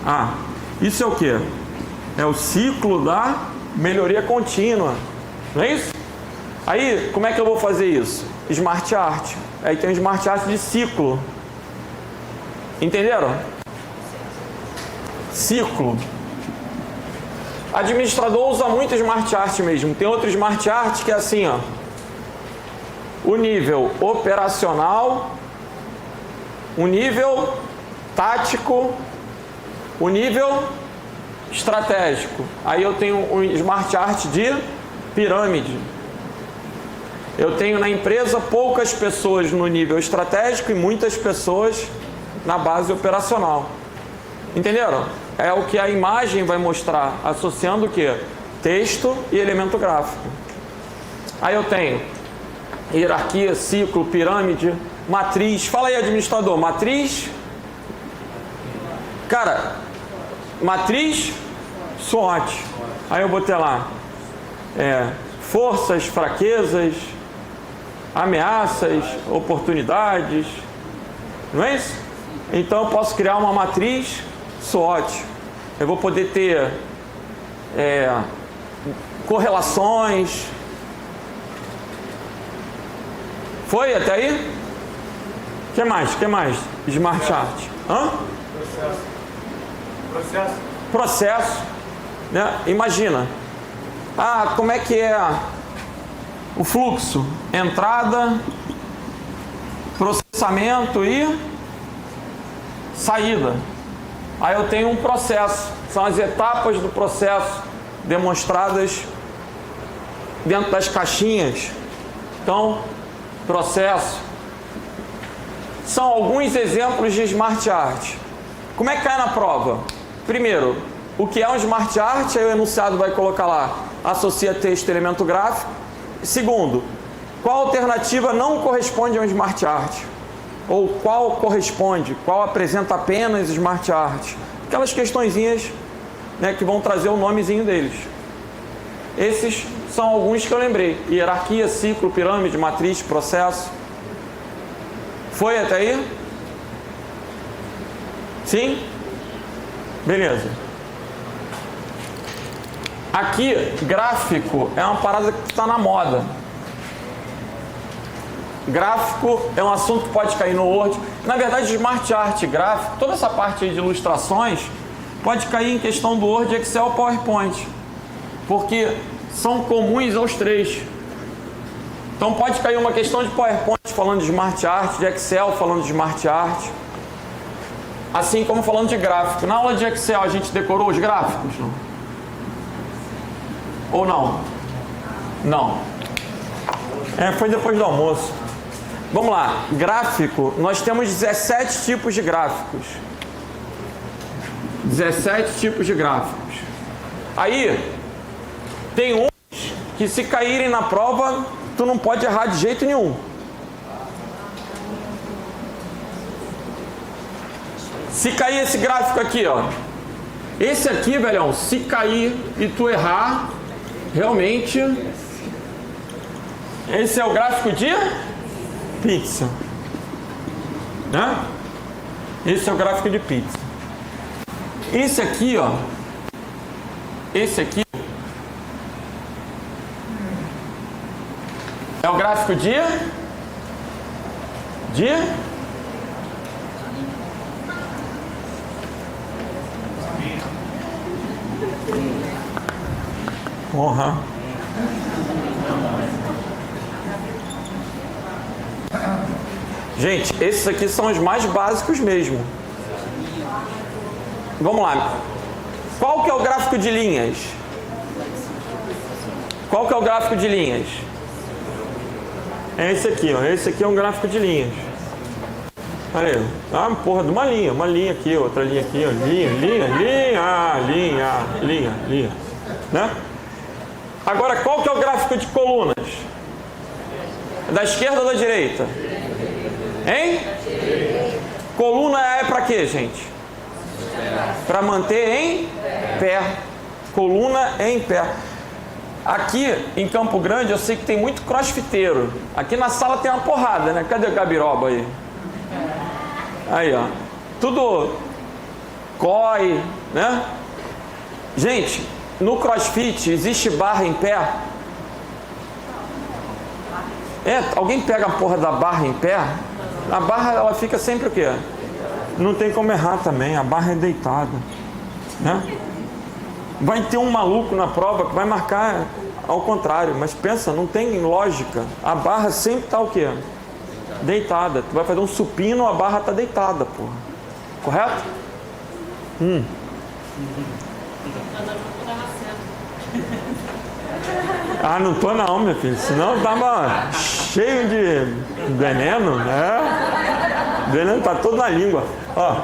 A. Isso é o que? É o ciclo da melhoria contínua. Não é isso? Aí, como é que eu vou fazer isso? Smart Art. Aí tem o Smart Art de ciclo. Entenderam? Ciclo. Administrador usa muito Smart Art mesmo. Tem outro Smart Art que é assim, ó. O nível operacional, o nível tático, o nível estratégico. Aí eu tenho um Smart Art de pirâmide. Eu tenho na empresa poucas pessoas no nível estratégico e muitas pessoas na base operacional. Entenderam? É o que a imagem vai mostrar, associando o que? Texto e elemento gráfico. Aí eu tenho hierarquia, ciclo, pirâmide, matriz. Fala aí, administrador. Matriz. Cara, matriz, SWOT. Aí eu botei lá forças, fraquezas, ameaças, oportunidades. Não é isso? Então eu posso criar uma matriz SWOT. Eu vou poder ter correlações. Foi até aí? O que mais? Que mais? Smart Art. Hã? Processo. Né? Imagina. Como é que é o fluxo? Entrada, processamento e saída. Aí eu tenho um processo. São as etapas do processo demonstradas dentro das caixinhas Então, processo. São alguns exemplos de Smart Art. Como é que cai na prova? Primeiro, o que é um Smart Art? Aí o enunciado vai colocar lá, associa texto e elemento gráfico. Segundo, qual alternativa não corresponde a um Smart Art? Ou qual corresponde? Qual apresenta apenas Smart Art? Aquelas questõezinhas, né, que vão trazer o nomezinho deles. Esses são alguns que eu lembrei. Hierarquia, ciclo, pirâmide, matriz, processo. Foi até aí? Sim? Beleza. Aqui, gráfico é uma parada que está na moda. Gráfico é um assunto que pode cair no Word. Na verdade, Smart Art, gráfico, toda essa parte aí de ilustrações pode cair em questão do Word, Excel, PowerPoint, porque são comuns aos três. Então pode cair uma questão de PowerPoint falando de Smart Art, de Excel falando de Smart Art, assim como falando de gráfico. Na aula de Excel a gente decorou os gráficos? Não? Ou não? Não. Foi depois do almoço. Vamos lá, gráfico, nós temos 17 tipos de gráficos. 17 tipos de gráficos. Aí, tem uns que se caírem na prova, tu não pode errar de jeito nenhum. Se cair esse gráfico aqui, ó. Esse aqui, velhão, se cair e tu errar, realmente, esse é o gráfico de pizza, né? Esse é o gráfico de pizza. Esse aqui, ó. Esse aqui é o gráfico de porra. Gente, esses aqui são os mais básicos mesmo. Vamos lá. Qual que é o gráfico de linhas? Qual que é o gráfico de linhas? É esse aqui, ó. Esse aqui é um gráfico de linhas. Olha aí. Ah, porra, de uma linha aqui, outra linha aqui, ó. Linha. Né? Agora, qual que é o gráfico de colunas? Da esquerda ou da direita? Hein? Coluna é para quê, gente? Para manter em pé. Coluna é em pé. Aqui em Campo Grande eu sei que tem muito crossfiteiro. Aqui na sala tem uma porrada, né? Cadê o Gabiroba aí? Aí, ó. Tudo COI, né? Gente, no crossfit existe barra em pé? Alguém pega a porra da barra em pé? A barra, ela fica sempre o quê? Não tem como errar também, a barra é deitada, né? Vai ter um maluco na prova que vai marcar ao contrário, mas pensa, não tem lógica. A barra sempre está o quê? Deitada. Tu vai fazer um supino, a barra está deitada, porra. Correto? Ah, não tô não, meu filho. Senão eu tava cheio de veneno, né? Veneno tá todo na língua. Ó.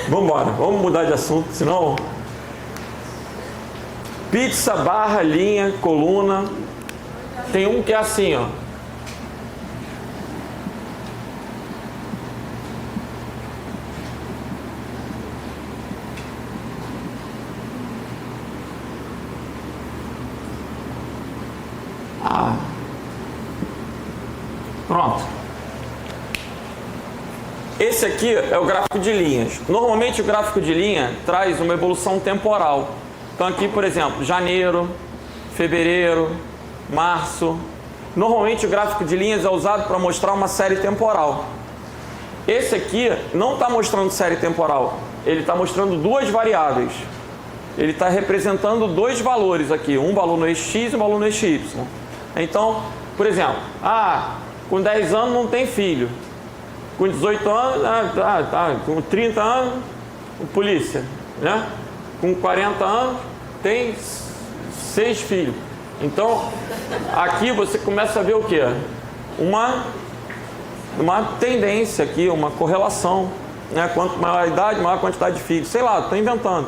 Vambora, vamos mudar de assunto, senão... Pizza, barra, linha, coluna. Tem um que é assim, ó. Pronto. Esse aqui é o gráfico de linhas. Normalmente o gráfico de linha traz uma evolução temporal. Então aqui, por exemplo, janeiro, fevereiro, março. Normalmente o gráfico de linhas é usado para mostrar uma série temporal. Esse aqui não está mostrando série temporal. Ele está mostrando duas variáveis. Ele está representando dois valores aqui. Um valor no eixo X e um valor no eixo Y. Então, por exemplo, com 10 anos não tem filho. Com 18 anos, com 30 anos, polícia, né? com 40 anos, tem 6 filhos. Então, aqui você começa a ver o quê? Uma tendência aqui, uma correlação, né? Quanto maior a idade, maior a quantidade de filhos. Sei lá, estou inventando.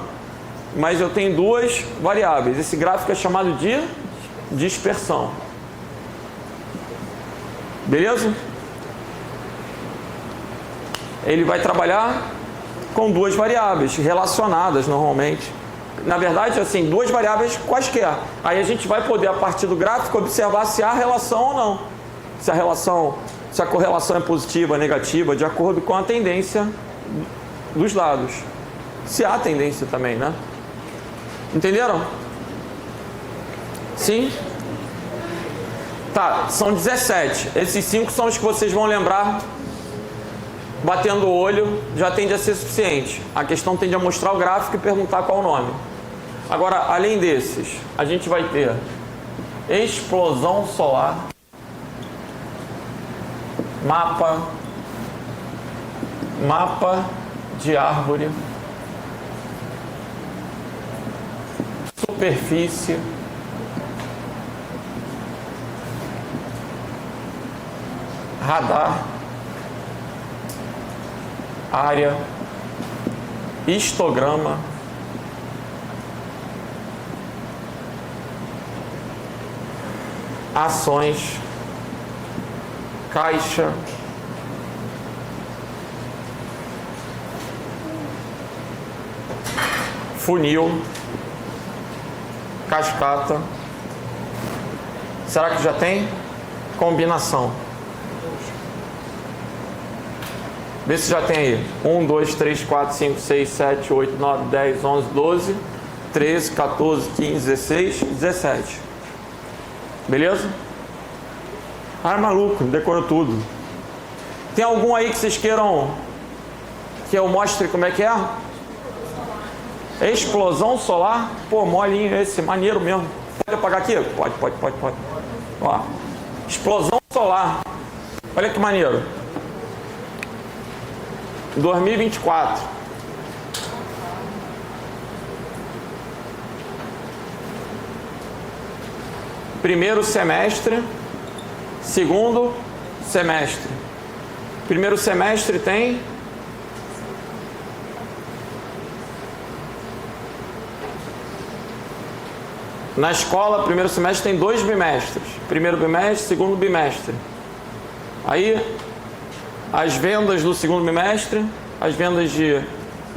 Mas eu tenho duas variáveis. Esse gráfico é chamado de dispersão. Beleza? Ele vai trabalhar com duas variáveis relacionadas normalmente. Na verdade, assim, duas variáveis quaisquer. Aí a gente vai poder, a partir do gráfico, observar se há relação ou não. Se a correlação é positiva ou negativa, de acordo com a tendência dos dados. Se há tendência também, né? Entenderam? Sim? Tá, são 17. Esses 5 são os que vocês vão lembrar batendo o olho, já tende a ser suficiente. A questão tende a mostrar o gráfico e perguntar qual o nome. Agora, além desses, a gente vai ter explosão solar, mapa de árvore, superfície, radar, área, histograma, ações, caixa, funil, cascata. Será que já tem? Combinação. Vê se já tem aí. 1, 2, 3, 4, 5, 6, 7, 8, 9, 10, 11, 12, 13, 14, 15, 16, 17. Beleza? Ah, maluco, decorou tudo. Tem algum aí que vocês queiram que eu mostre como é que é? Explosão solar? Pô, molinho esse, maneiro mesmo. Pode apagar aqui? Pode. Ó. Explosão solar. Olha que maneiro. 2024. Primeiro semestre, segundo semestre. Primeiro semestre tem na escola, primeiro semestre tem 2 bimestres. Primeiro bimestre, segundo bimestre. Aí as vendas do segundo bimestre, as vendas de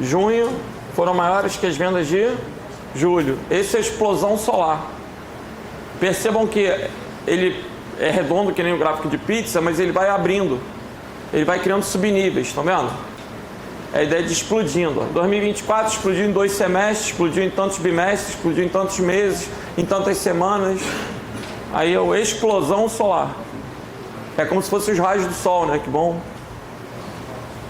junho foram maiores que as vendas de julho. Esse é a explosão solar. Percebam que ele é redondo que nem o gráfico de pizza, mas ele vai abrindo. Ele vai criando subníveis, estão vendo? É a ideia de explodindo. 2024 explodiu em 2 semestres, explodiu em tantos bimestres, explodiu em tantos meses, em tantas semanas. Aí é a explosão solar. É como se fossem os raios do sol, né? Que vão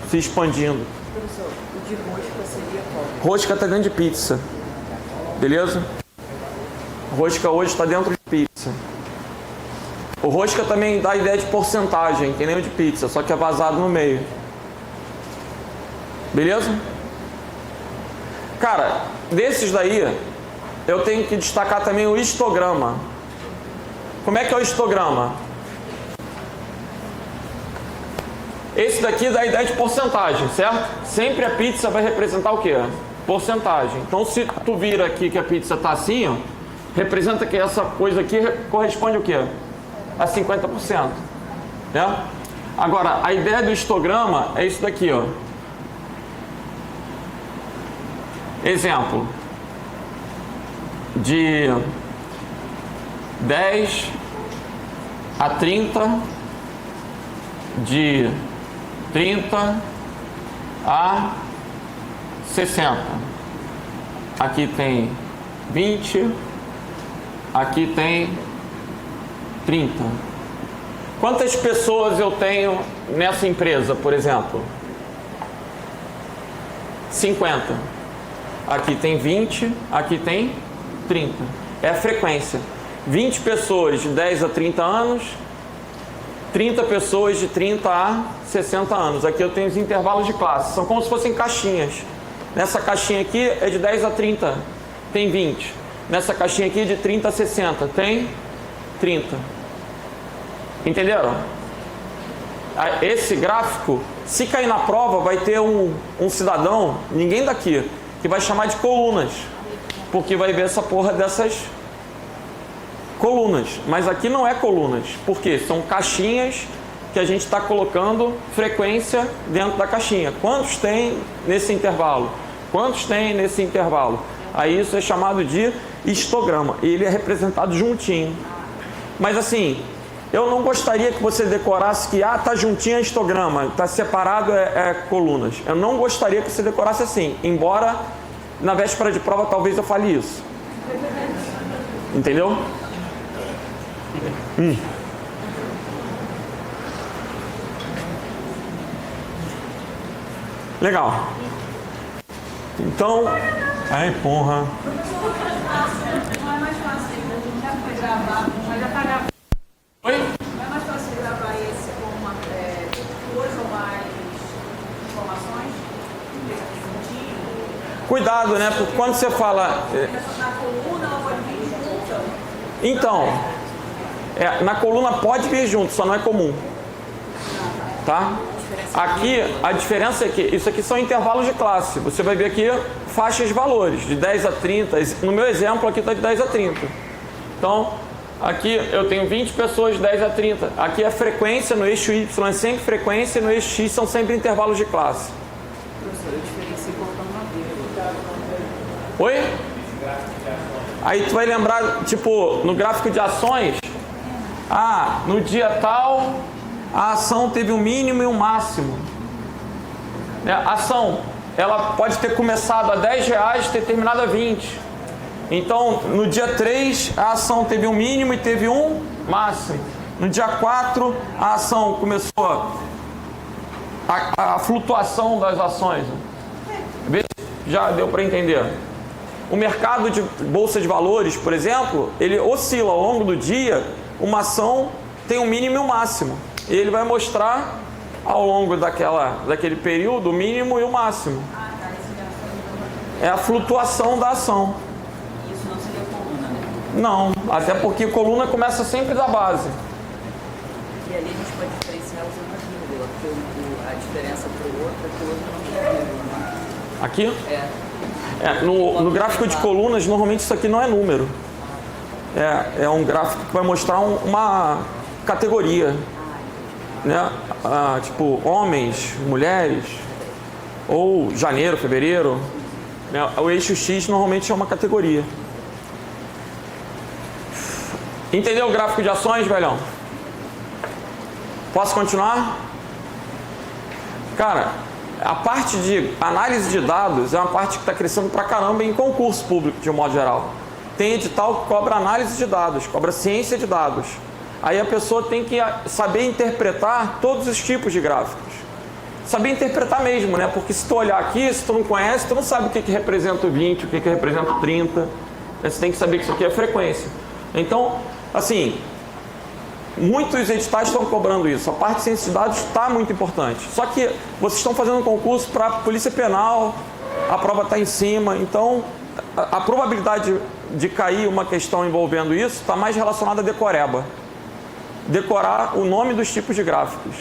se expandindo. Professor, o de rosca seria qual? Rosca está dentro de pizza. Beleza? Rosca hoje está dentro de pizza. O rosca também dá a ideia de porcentagem, que nem o de pizza, só que é vazado no meio. Beleza? Cara, desses daí, eu tenho que destacar também o histograma. Como é que é o histograma? Esse daqui dá a ideia de porcentagem, certo? Sempre a pizza vai representar o quê? Porcentagem. Então, se tu vira aqui que a pizza está assim, ó, representa que essa coisa aqui corresponde ao quê? A 50%. Né? Agora, a ideia do histograma é isso daqui, ó. Exemplo. De 10 a 30, de 30 a 60. Aqui tem 20, aqui tem 30. Quantas pessoas eu tenho nessa empresa, por exemplo? 50. Aqui tem 20, aqui tem 30. É a frequência. 20 pessoas de 10 a 30 anos, 30 pessoas de 30 a 60 anos. Aqui eu tenho os intervalos de classe. São como se fossem caixinhas. Nessa caixinha aqui é de 10 a 30, tem 20. Nessa caixinha aqui de 30 a 60, tem 30. Entenderam? Esse gráfico, se cair na prova, vai ter um cidadão, ninguém daqui, que vai chamar de colunas, porque vai ver essa porra dessas colunas. Mas aqui não é colunas, porque são caixinhas que a gente está colocando frequência dentro da caixinha. Quantos tem nesse intervalo? Quantos tem nesse intervalo? Aí isso é chamado de histograma. E ele é representado juntinho. Mas assim, eu não gostaria que você decorasse que tá juntinho é histograma, tá separado é colunas. Eu não gostaria que você decorasse assim. Embora na véspera de prova talvez eu fale isso. Entendeu? Legal. Então, ai porra. Não é mais fácil, a gente já foi gravar, mas já tá gravado. Oi? Não é mais fácil gravar esse com duas ou mais informações? Cuidado, né? Porque quando você fala. Na coluna, ela pode vir junto. Então, na coluna pode vir junto, só não é comum. Tá? Aqui, a diferença é que isso aqui são intervalos de classe. Você vai ver aqui faixas de valores, de 10 a 30. No meu exemplo, aqui está de 10 a 30. Então, aqui eu tenho 20 pessoas de 10 a 30. Aqui a frequência no eixo Y é sempre frequência e no eixo X são sempre intervalos de classe. Professor, eu diferencio colocando uma vírgula. Oi? Aí tu vai lembrar, tipo, no gráfico de ações, no dia tal, a ação teve um mínimo e um máximo. A ação, ela pode ter começado a R$10 e ter terminado a 20. Então, no dia 3, a ação teve um mínimo e teve um máximo. No dia 4, a ação começou a flutuação das ações. Vê se já deu para entender. O mercado de bolsa de valores, por exemplo, ele oscila ao longo do dia. Uma ação tem um mínimo e um máximo. E ele vai mostrar ao longo daquele período o mínimo e o máximo. É a flutuação da ação. Isso não seria coluna, né? Não, até porque coluna começa sempre da base. E ali a gente pode diferenciar usando a vírgula, porque a diferença para o outro é que o outro não tem vírgula, né? Aqui? É. No gráfico de colunas, normalmente isso aqui não é número. É um gráfico que vai mostrar uma categoria. Né? Tipo, homens, mulheres, ou janeiro, fevereiro. Né? O eixo X normalmente é uma categoria. Entendeu o gráfico de ações, velhão? Posso continuar? Cara, a parte de análise de dados é uma parte que está crescendo pra caramba em concurso público, de um modo geral. Tem edital que cobra análise de dados, cobra ciência de dados. Aí a pessoa tem que saber interpretar todos os tipos de gráficos. Saber interpretar mesmo, né? Porque se tu olhar aqui, se tu não conhece, tu não sabe o que representa o 20, o que representa o 30. Você tem que saber que isso aqui é frequência. Então, assim, muitos editais estão cobrando isso. A parte de ciência de dados está muito importante. Só que vocês estão fazendo um concurso para Polícia Penal, a prova está em cima. Então, a probabilidade de cair uma questão envolvendo isso está mais relacionada a decoreba. Decorar o nome dos tipos de gráficos,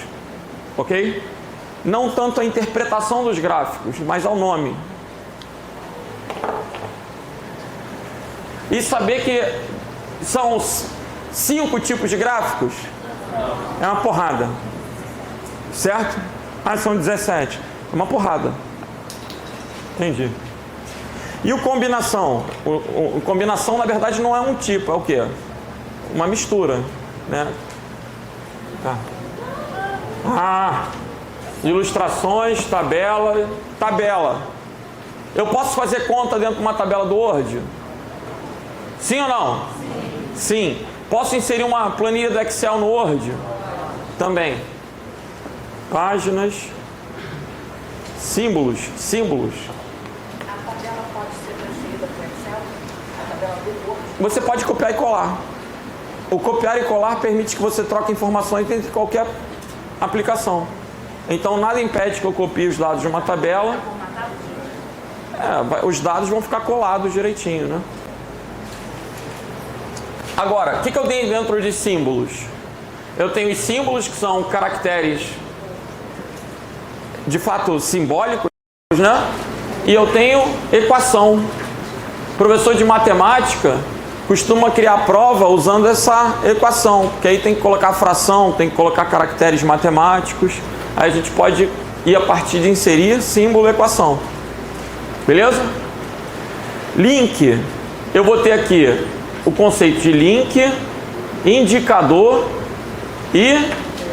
ok? Não tanto a interpretação dos gráficos, mas ao nome. E saber que são 5 tipos de gráficos é uma porrada, certo? São 17, é uma porrada. Entendi. E o combinação? O combinação, na verdade, não é um tipo, é o quê? Uma mistura, né? Tá. Ilustrações, tabela. Eu posso fazer conta dentro de uma tabela do Word? Sim ou não? Sim. Posso inserir uma planilha do Excel no Word? Também. Páginas, símbolos. A tabela pode ser transferida para o Excel? A tabela do Word? Você pode copiar e colar. O copiar e colar permite que você troque informações entre qualquer aplicação. Então, nada impede que eu copie os dados de uma tabela. os dados vão ficar colados direitinho, né? Agora, o que eu tenho dentro de símbolos? Eu tenho os símbolos que são caracteres de fato simbólicos, né? E eu tenho equação. O professor de matemática costuma criar prova usando essa equação, porque aí tem que colocar fração, tem que colocar caracteres matemáticos. Aí a gente pode ir a partir de inserir símbolo e equação. Beleza? Link. Eu vou ter aqui o conceito de link, indicador e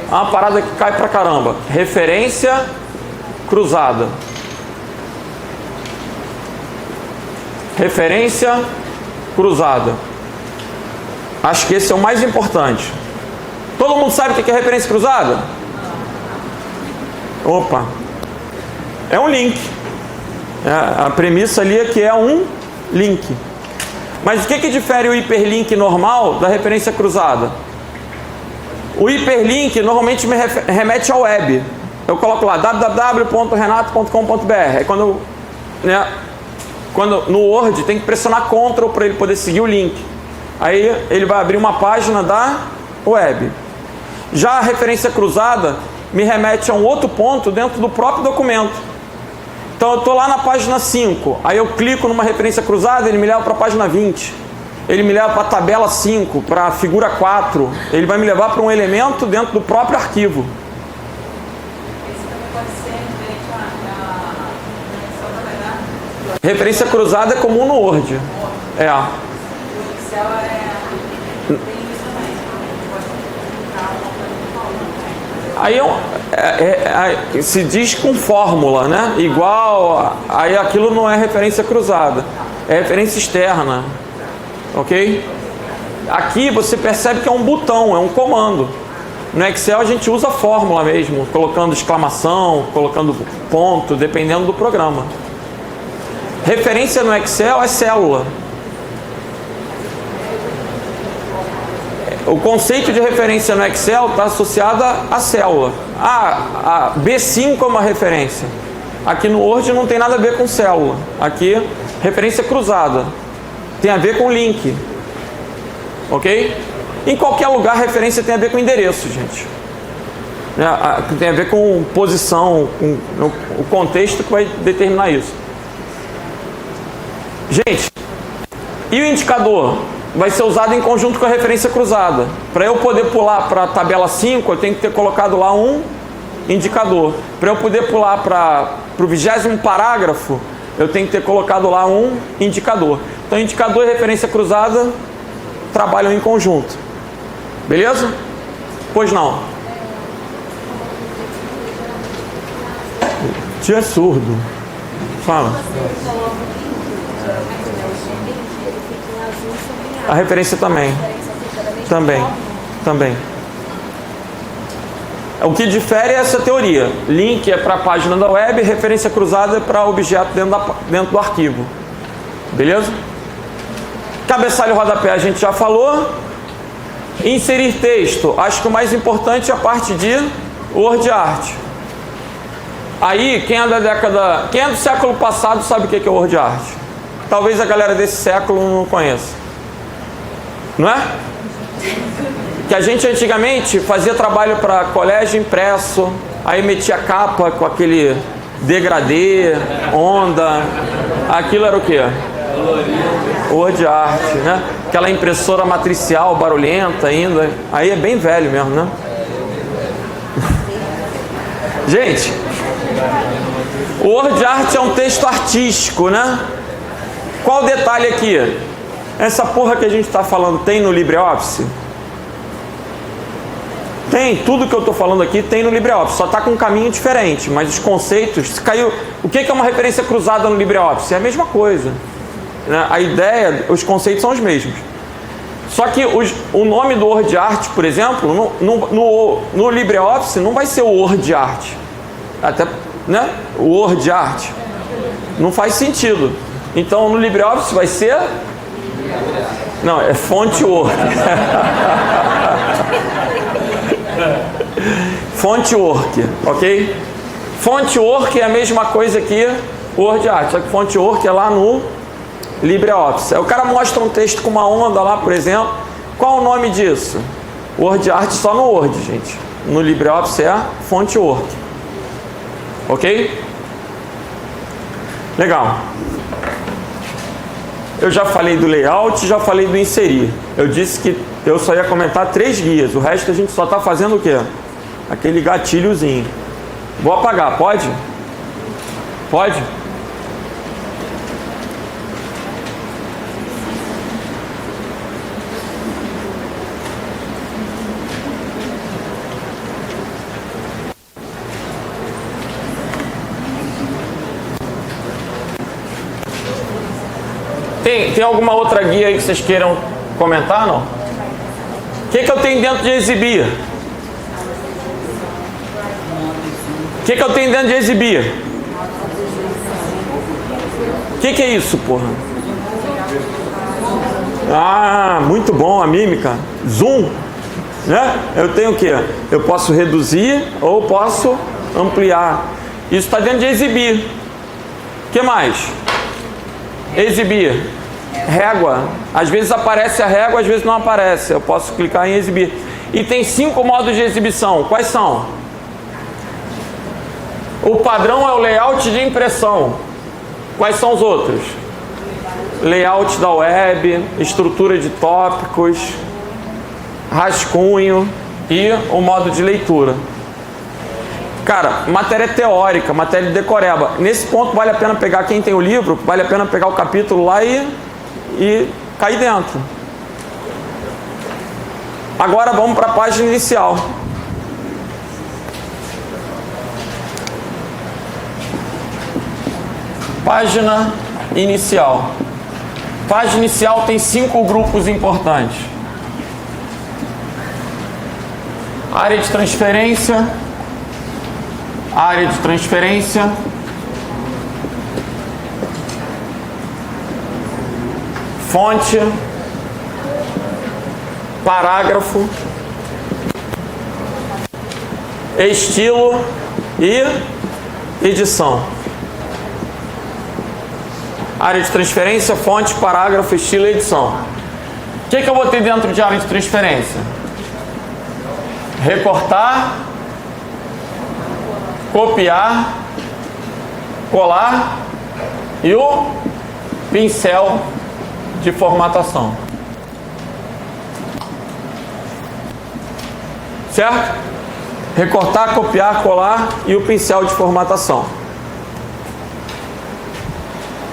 uma parada que cai pra caramba. Referência cruzada. Referência cruzada. Acho que esse é o mais importante. Todo mundo sabe o que é referência cruzada? Opa! É um link. A premissa ali é que é um link. Mas o que difere o hiperlink normal da referência cruzada? O hiperlink normalmente me remete ao web. Eu coloco lá www.renato.com.br. Aí quando no Word tem que pressionar Ctrl para ele poder seguir o link. Aí ele vai abrir uma página da web. Já a referência cruzada me remete a um outro ponto dentro do próprio documento. Então eu estou lá na página 5, aí eu clico numa referência cruzada, ele me leva para a página 20. Ele me leva para a tabela 5, para a figura 4. Ele vai me levar para um elemento dentro do próprio arquivo. Esse também pode ser diferente da Referência cruzada é comum no Word. É. o Excel tem isso também. A gente pode clicar uma coisa no Se diz com fórmula, né? Igual, aí aquilo não é referência cruzada, é referência externa, ok? Aqui você percebe que é um botão, é um comando. No Excel a gente usa fórmula mesmo, colocando exclamação, colocando ponto, dependendo do programa. Referência no Excel é célula. O conceito de referência no Excel está associado à célula. A B5 é uma referência. Aqui no Word não tem nada a ver com célula. Aqui, referência cruzada. Tem a ver com link. Ok? Em qualquer lugar, referência tem a ver com endereço, gente. Tem a ver com posição, com o contexto que vai determinar isso. Gente, e o indicador? Vai ser usado em conjunto com a referência cruzada. Para eu poder pular para a tabela 5, eu tenho que ter colocado lá um indicador. Para eu poder pular para o 20º parágrafo, eu tenho que ter colocado lá um indicador. Então, indicador e referência cruzada trabalham em conjunto. Beleza? Pois não. Tio é surdo. Fala. A referência também. Também. O que difere é essa teoria. Link é para a página da web, referência cruzada é para objeto dentro do arquivo. Beleza? Cabeçalho e rodapé a gente já falou. Inserir texto. Acho que o mais importante é a parte de Word Art. Aí, quem é do século passado sabe o que é Word Art. Talvez a galera desse século não conheça. Não é? Que a gente antigamente fazia trabalho para colégio impresso, aí metia capa com aquele degradê, onda. Aquilo era o quê? Word Art, né? Aquela impressora matricial barulhenta ainda. Aí é bem velho mesmo, né? Gente, o Word Art é um texto artístico, né? Qual o detalhe aqui? Essa porra que a gente está falando tem no LibreOffice? Tem, tudo que eu estou falando aqui tem no LibreOffice, só está com um caminho diferente, mas os conceitos, se caiu, o que é uma referência cruzada no LibreOffice? É a mesma coisa, né? A ideia, os conceitos são os mesmos. Só que o nome do Word Art, por exemplo, no LibreOffice não vai ser o Word Art, até, né? O Word Art não faz sentido. Então no LibreOffice vai ser... Não, é Fontwork. Fontwork, ok? Fontwork é a mesma coisa que WordArt, só que fonte Word é lá no LibreOffice. Aí o cara mostra um texto com uma onda lá, por exemplo. Qual o nome disso? WordArt só no Word, gente. No LibreOffice é fonte Word. Ok? Legal. Eu já falei do layout, já falei do inserir. Eu disse que eu só ia comentar 3 guias. O resto a gente só está fazendo o quê? Aquele gatilhozinho. Vou apagar, pode? Pode? Tem alguma outra guia aí que vocês queiram comentar, não? O que eu tenho dentro de exibir? O que eu tenho dentro de exibir? O que é isso, porra? Ah, muito bom a mímica. Zoom, né? Eu tenho o quê? Eu posso reduzir ou posso ampliar. Isso está dentro de exibir. O que mais? Exibir. Régua. Às vezes aparece a régua, às vezes não aparece. Eu posso clicar em exibir. E tem 5 modos de exibição. Quais são? O padrão é o layout de impressão. Quais são os outros? Layout da web, estrutura de tópicos, rascunho e o modo de leitura. Cara, matéria teórica, matéria de decoreba. Nesse ponto vale a pena pegar, quem tem o livro, vale a pena pegar o capítulo lá e cair dentro. Agora vamos para a página inicial. Página inicial. Página inicial tem 5 grupos importantes. Área de transferência. Área de transferência. Fonte. Parágrafo. Estilo e edição. Área de transferência, fonte, parágrafo, estilo e edição. O que eu vou ter dentro de área de transferência? Recortar, copiar, colar e o pincel de formatação. Certo? Recortar, copiar, colar e o pincel de formatação.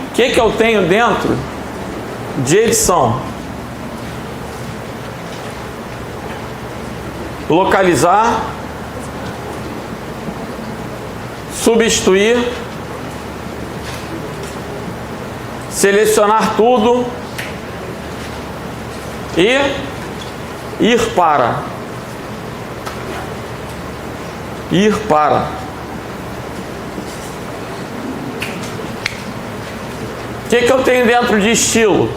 O que eu tenho dentro de edição? Localizar, substituir, selecionar tudo e ir para. Ir para. O que eu tenho dentro de estilo?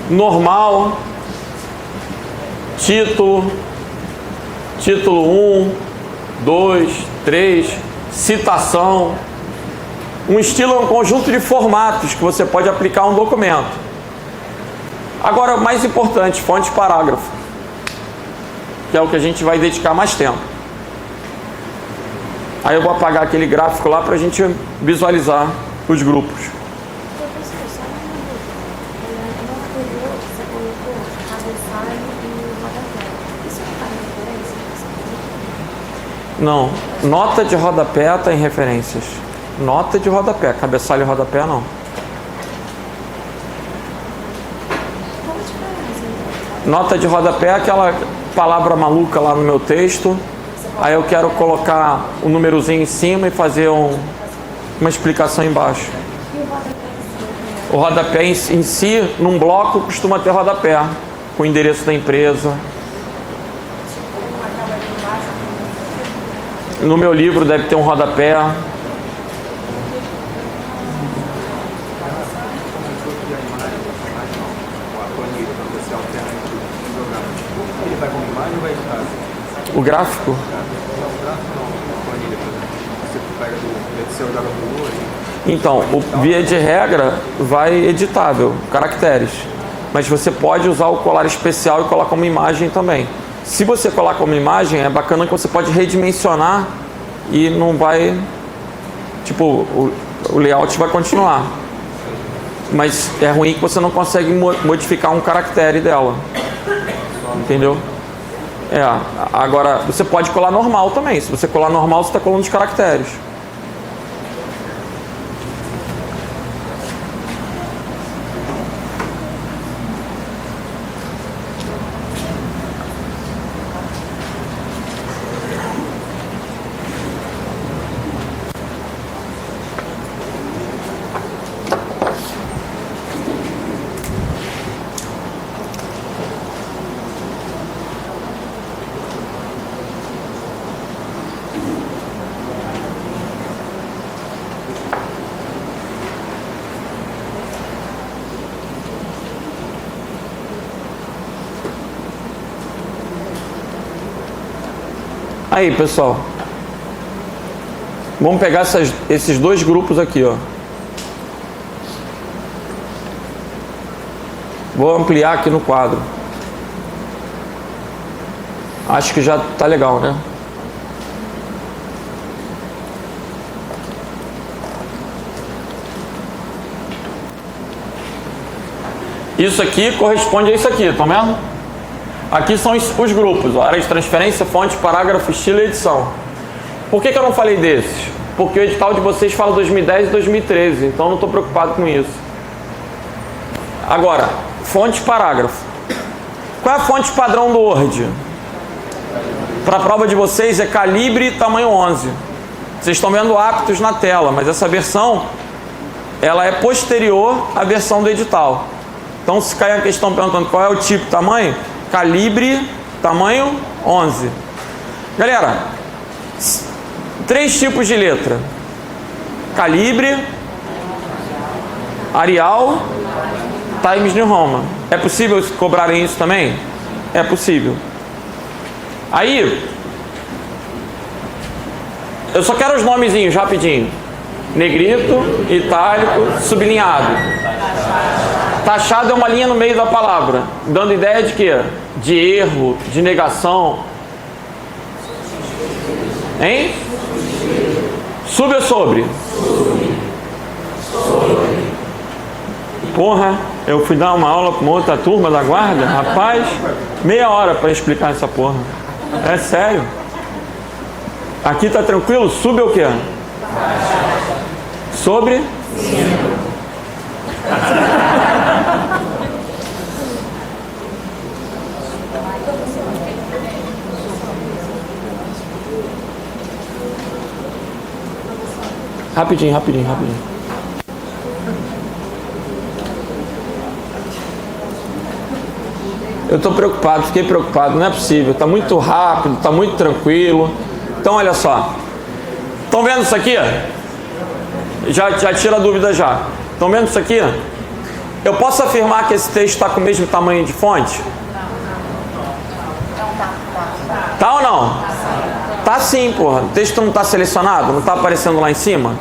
Normal, título, título 1, 2, 3, citação. Um estilo é um conjunto de formatos que você pode aplicar a um documento. Agora, o mais importante, fonte e parágrafo, que é o que a gente vai dedicar mais tempo. Aí eu vou apagar aquele gráfico lá para a gente visualizar os grupos. Não, nota de rodapé está em referências. Nota de rodapé, cabeçalho e rodapé não. Nota de rodapé é aquela palavra maluca lá no meu texto. Aí eu quero colocar um númerozinho em cima e fazer uma explicação embaixo. O rodapé em si, num bloco, costuma ter rodapé, com o endereço da empresa. No meu livro deve ter um rodapé. O gráfico? Não, o gráfico não, a planilha, por exemplo. Você pega do Excel e joga no Word. Então, via de regra, vai editável, caracteres. Mas você pode usar o colar especial e colocar uma imagem também. Se você colocar uma imagem, é bacana que você pode redimensionar e não vai... Tipo, o layout vai continuar. Mas é ruim que você não consegue modificar um caractere dela. Entendeu? Agora, você pode colar normal também. Se você colar normal, você está colando os caracteres. Aí, pessoal, vamos pegar esses dois grupos aqui, ó. Vou ampliar aqui no quadro. Acho que já tá legal, né? Isso aqui corresponde a isso aqui, tá vendo? Aqui são os grupos, área de transferência, fonte, parágrafo, estilo e edição. Por que eu não falei desses? Porque o edital de vocês fala 2010 e 2013, então eu não estou preocupado com isso. Agora, fonte, parágrafo. Qual é a fonte padrão do Word? Para a prova de vocês é calibre tamanho 11. Vocês estão vendo Actus na tela, mas essa versão ela é posterior à versão do edital. Então, se cair a questão perguntando qual é o tipo, tamanho... Calibre, tamanho 11. Galera, 3 tipos de letra. Calibre, Arial, Times New Roman. É possível cobrarem isso também? É possível. Aí, eu só quero os nomezinhos rapidinho. Negrito, itálico, sublinhado. Taxado é uma linha no meio da palavra, dando ideia de quê? De erro, de negação. Hein? Sub ou sobre? Porra, eu fui dar uma aula para uma outra turma da guarda, rapaz, meia hora para explicar essa porra. É sério. Aqui tá tranquilo? Sub ou o quê? Sobre? Rapidinho. Eu estou preocupado, fiquei preocupado, não é possível, está muito rápido, está muito tranquilo. Então olha só, estão vendo isso aqui? Já tira a dúvida já. Estão vendo isso aqui? Eu posso afirmar que esse texto está com o mesmo tamanho de fonte? Tá ou não? Tá sim, porra. O texto não está selecionado? Não está aparecendo lá em cima?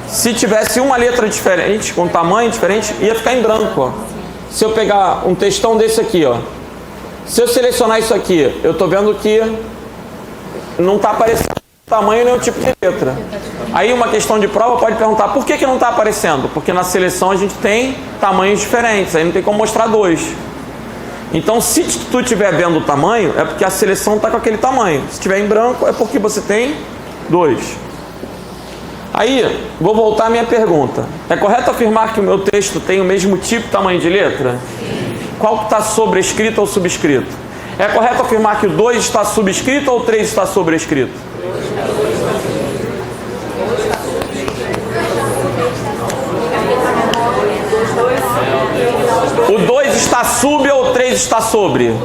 Se tivesse uma letra diferente, com um tamanho diferente, ia ficar em branco, ó. Se eu pegar um textão desse aqui, ó. Se eu selecionar isso aqui, eu estou vendo que não está aparecendo o tamanho nem o tipo de letra. Aí uma questão de prova pode perguntar, por que não está aparecendo? Porque na seleção a gente tem tamanhos diferentes, aí não tem como mostrar dois. Então, se tu estiver vendo o tamanho, é porque a seleção está com aquele tamanho. Se estiver em branco, é porque você tem dois. Aí, vou voltar à minha pergunta. É correto afirmar que o meu texto tem o mesmo tipo e tamanho de letra? Qual está sobrescrito ou subscrito? É correto afirmar que o 2 está subscrito ou o 3 está sobrescrito? O 2 está sub ou o 3 está sobre?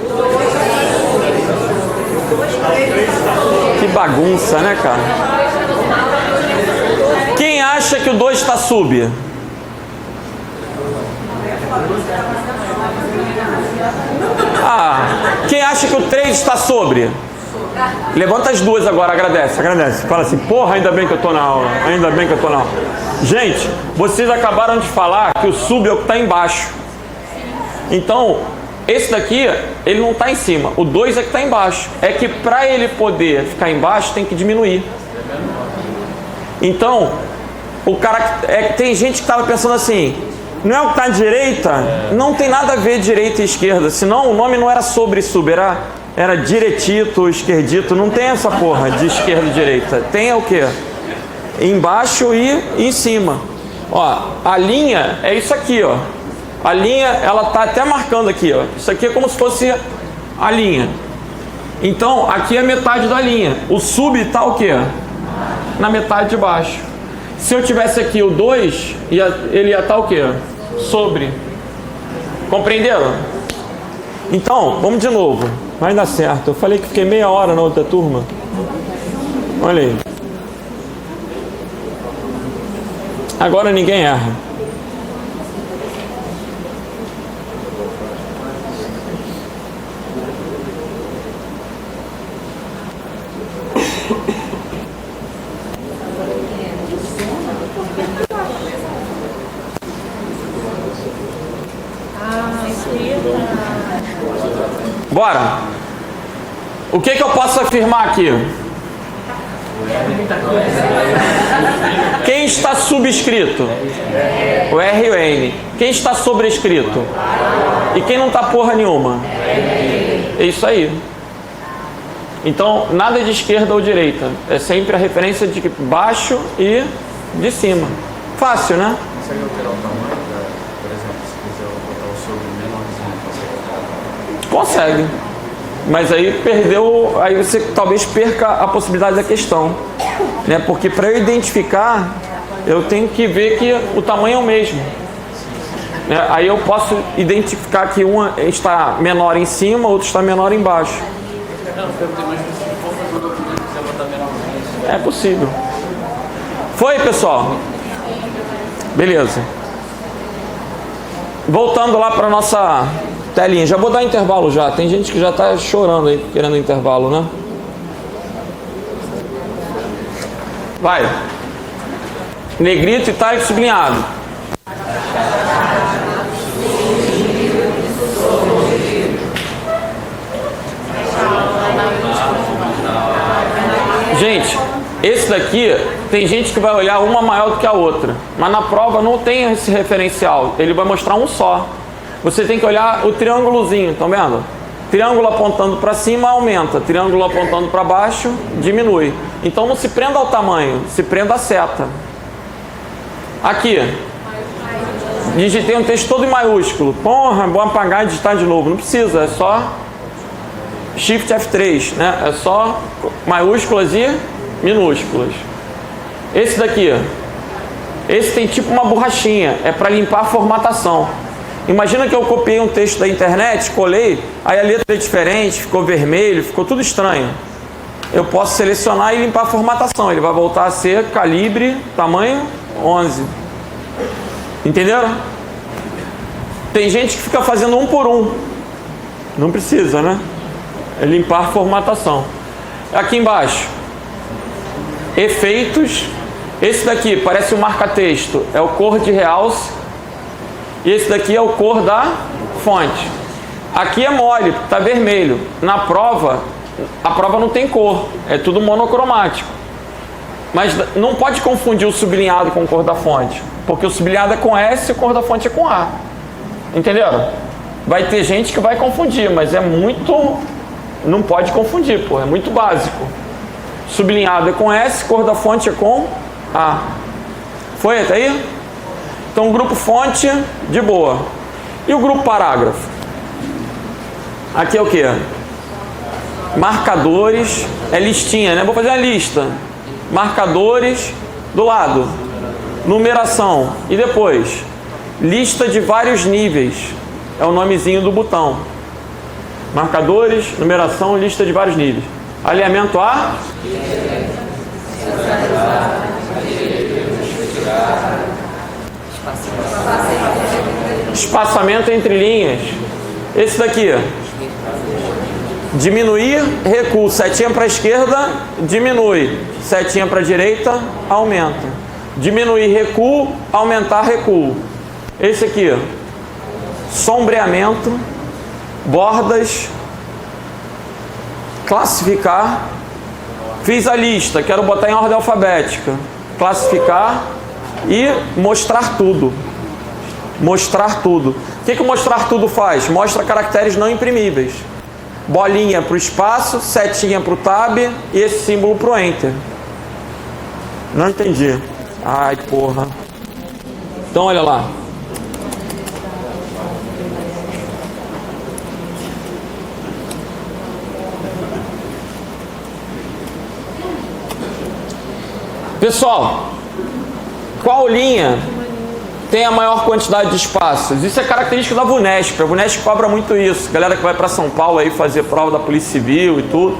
Que bagunça, né, cara? Quem acha que o 2 está sub? Quem acha que o 3 está sobre? Levanta as duas agora, agradece, agradece. Fala assim, porra, ainda bem que eu tô na aula, ainda bem que eu tô na aula. Gente, vocês acabaram de falar que o sub é o que está embaixo. Então, esse daqui, ele não está em cima, o 2 é que está embaixo. É que para ele poder ficar embaixo, tem que diminuir. Então, o cara, tem gente que estava pensando assim, não é o que está à direita? Não tem nada a ver direita e esquerda, senão o nome não era sobre sub, era diretito, esquerdito, não tem essa porra de esquerda e direita. Tem o quê? Embaixo e em cima. Ó, a linha é isso aqui, ó. A linha, ela tá até marcando aqui, ó. Isso aqui é como se fosse a linha. Então, aqui é metade da linha. O sub tá o quê? Na metade de baixo. Se eu tivesse aqui o 2, ele ia estar o quê? Sobre. Compreenderam? Então, vamos de novo. Vai dar certo. Eu falei que fiquei meia hora na outra turma. Olha aí. Agora ninguém erra. Bora. O que eu posso afirmar aqui? Quem está subscrito? O R e o N. Quem está sobrescrito? E quem não está porra nenhuma? É isso aí. Então, nada de esquerda ou direita. É sempre a referência de baixo e de cima. Fácil, né? Consegue alterar o tamanho, por exemplo, se quiser botar o sobre menorzinho? Consegue. Mas aí perdeu, aí você talvez perca a possibilidade da questão, né? Porque para eu identificar, eu tenho que ver que o tamanho é o mesmo, né? Aí eu posso identificar que um está menor em cima, outro está menor embaixo. É possível. Foi, pessoal? Beleza. Voltando lá para nossa telinha. Já vou dar intervalo já. Tem gente que já está chorando aí, querendo intervalo, né? Vai. Negrito, itálico, sublinhado. Gente, esse daqui, tem gente que vai olhar uma maior do que a outra. Mas na prova não tem esse referencial. Ele vai mostrar um só. Você tem que olhar o triângulozinho, estão vendo? Triângulo apontando para cima aumenta, triângulo apontando para baixo diminui. Então não se prenda ao tamanho, se prenda à seta. Aqui, digitei um texto todo em maiúsculo. Porra, vou apagar e digitar de novo. Não precisa, é só Shift F3, né? É só maiúsculas e minúsculas. Esse daqui, esse tem tipo uma borrachinha, é para limpar a formatação. Imagina que eu copiei um texto da internet, colei, aí a letra é diferente, ficou vermelho, ficou tudo estranho. Eu posso selecionar e limpar a formatação. Ele vai voltar a ser calibre, tamanho 11. Entenderam? Tem gente que fica fazendo um por um. Não precisa, né? É limpar a formatação. Aqui embaixo, efeitos. Esse daqui parece um marca-texto, é o cor de realce. E esse daqui é o cor da fonte. Aqui é mole, está vermelho. Na prova, a prova não tem cor, é tudo monocromático. Mas não pode confundir o sublinhado com a cor da fonte, porque o sublinhado é com S e a cor da fonte é com A. Entenderam? Vai ter gente que vai confundir, mas é muito... Não pode confundir, pô, é muito básico. Sublinhado é com S, cor da fonte é com A. Foi até aí? Então o grupo fonte, de boa. E o grupo parágrafo? Aqui é o que? Marcadores, é listinha, né? Vou fazer uma lista. Marcadores do lado. Numeração. E depois? Lista de vários níveis. É o nomezinho do botão. Marcadores, numeração, lista de vários níveis. Alinhamento A. Espaçamento entre linhas. Esse daqui. Diminuir, recuo. Setinha para a esquerda, diminui. Setinha para a direita, aumenta. Diminuir, recuo, aumentar, recuo. Esse aqui, sombreamento, bordas, classificar. Fiz a lista, quero botar em ordem alfabética. Classificar e mostrar tudo. Mostrar tudo. O que o mostrar tudo faz? Mostra caracteres não imprimíveis. Bolinha para o espaço, setinha para o tab e esse símbolo para o enter. Não entendi. Ai, porra. Então, olha lá. Pessoal, qual linha tem a maior quantidade de espaços? Isso é característica da VUNESP. A VUNESP cobra muito isso. Galera que vai para São Paulo aí fazer prova da Polícia Civil e tudo.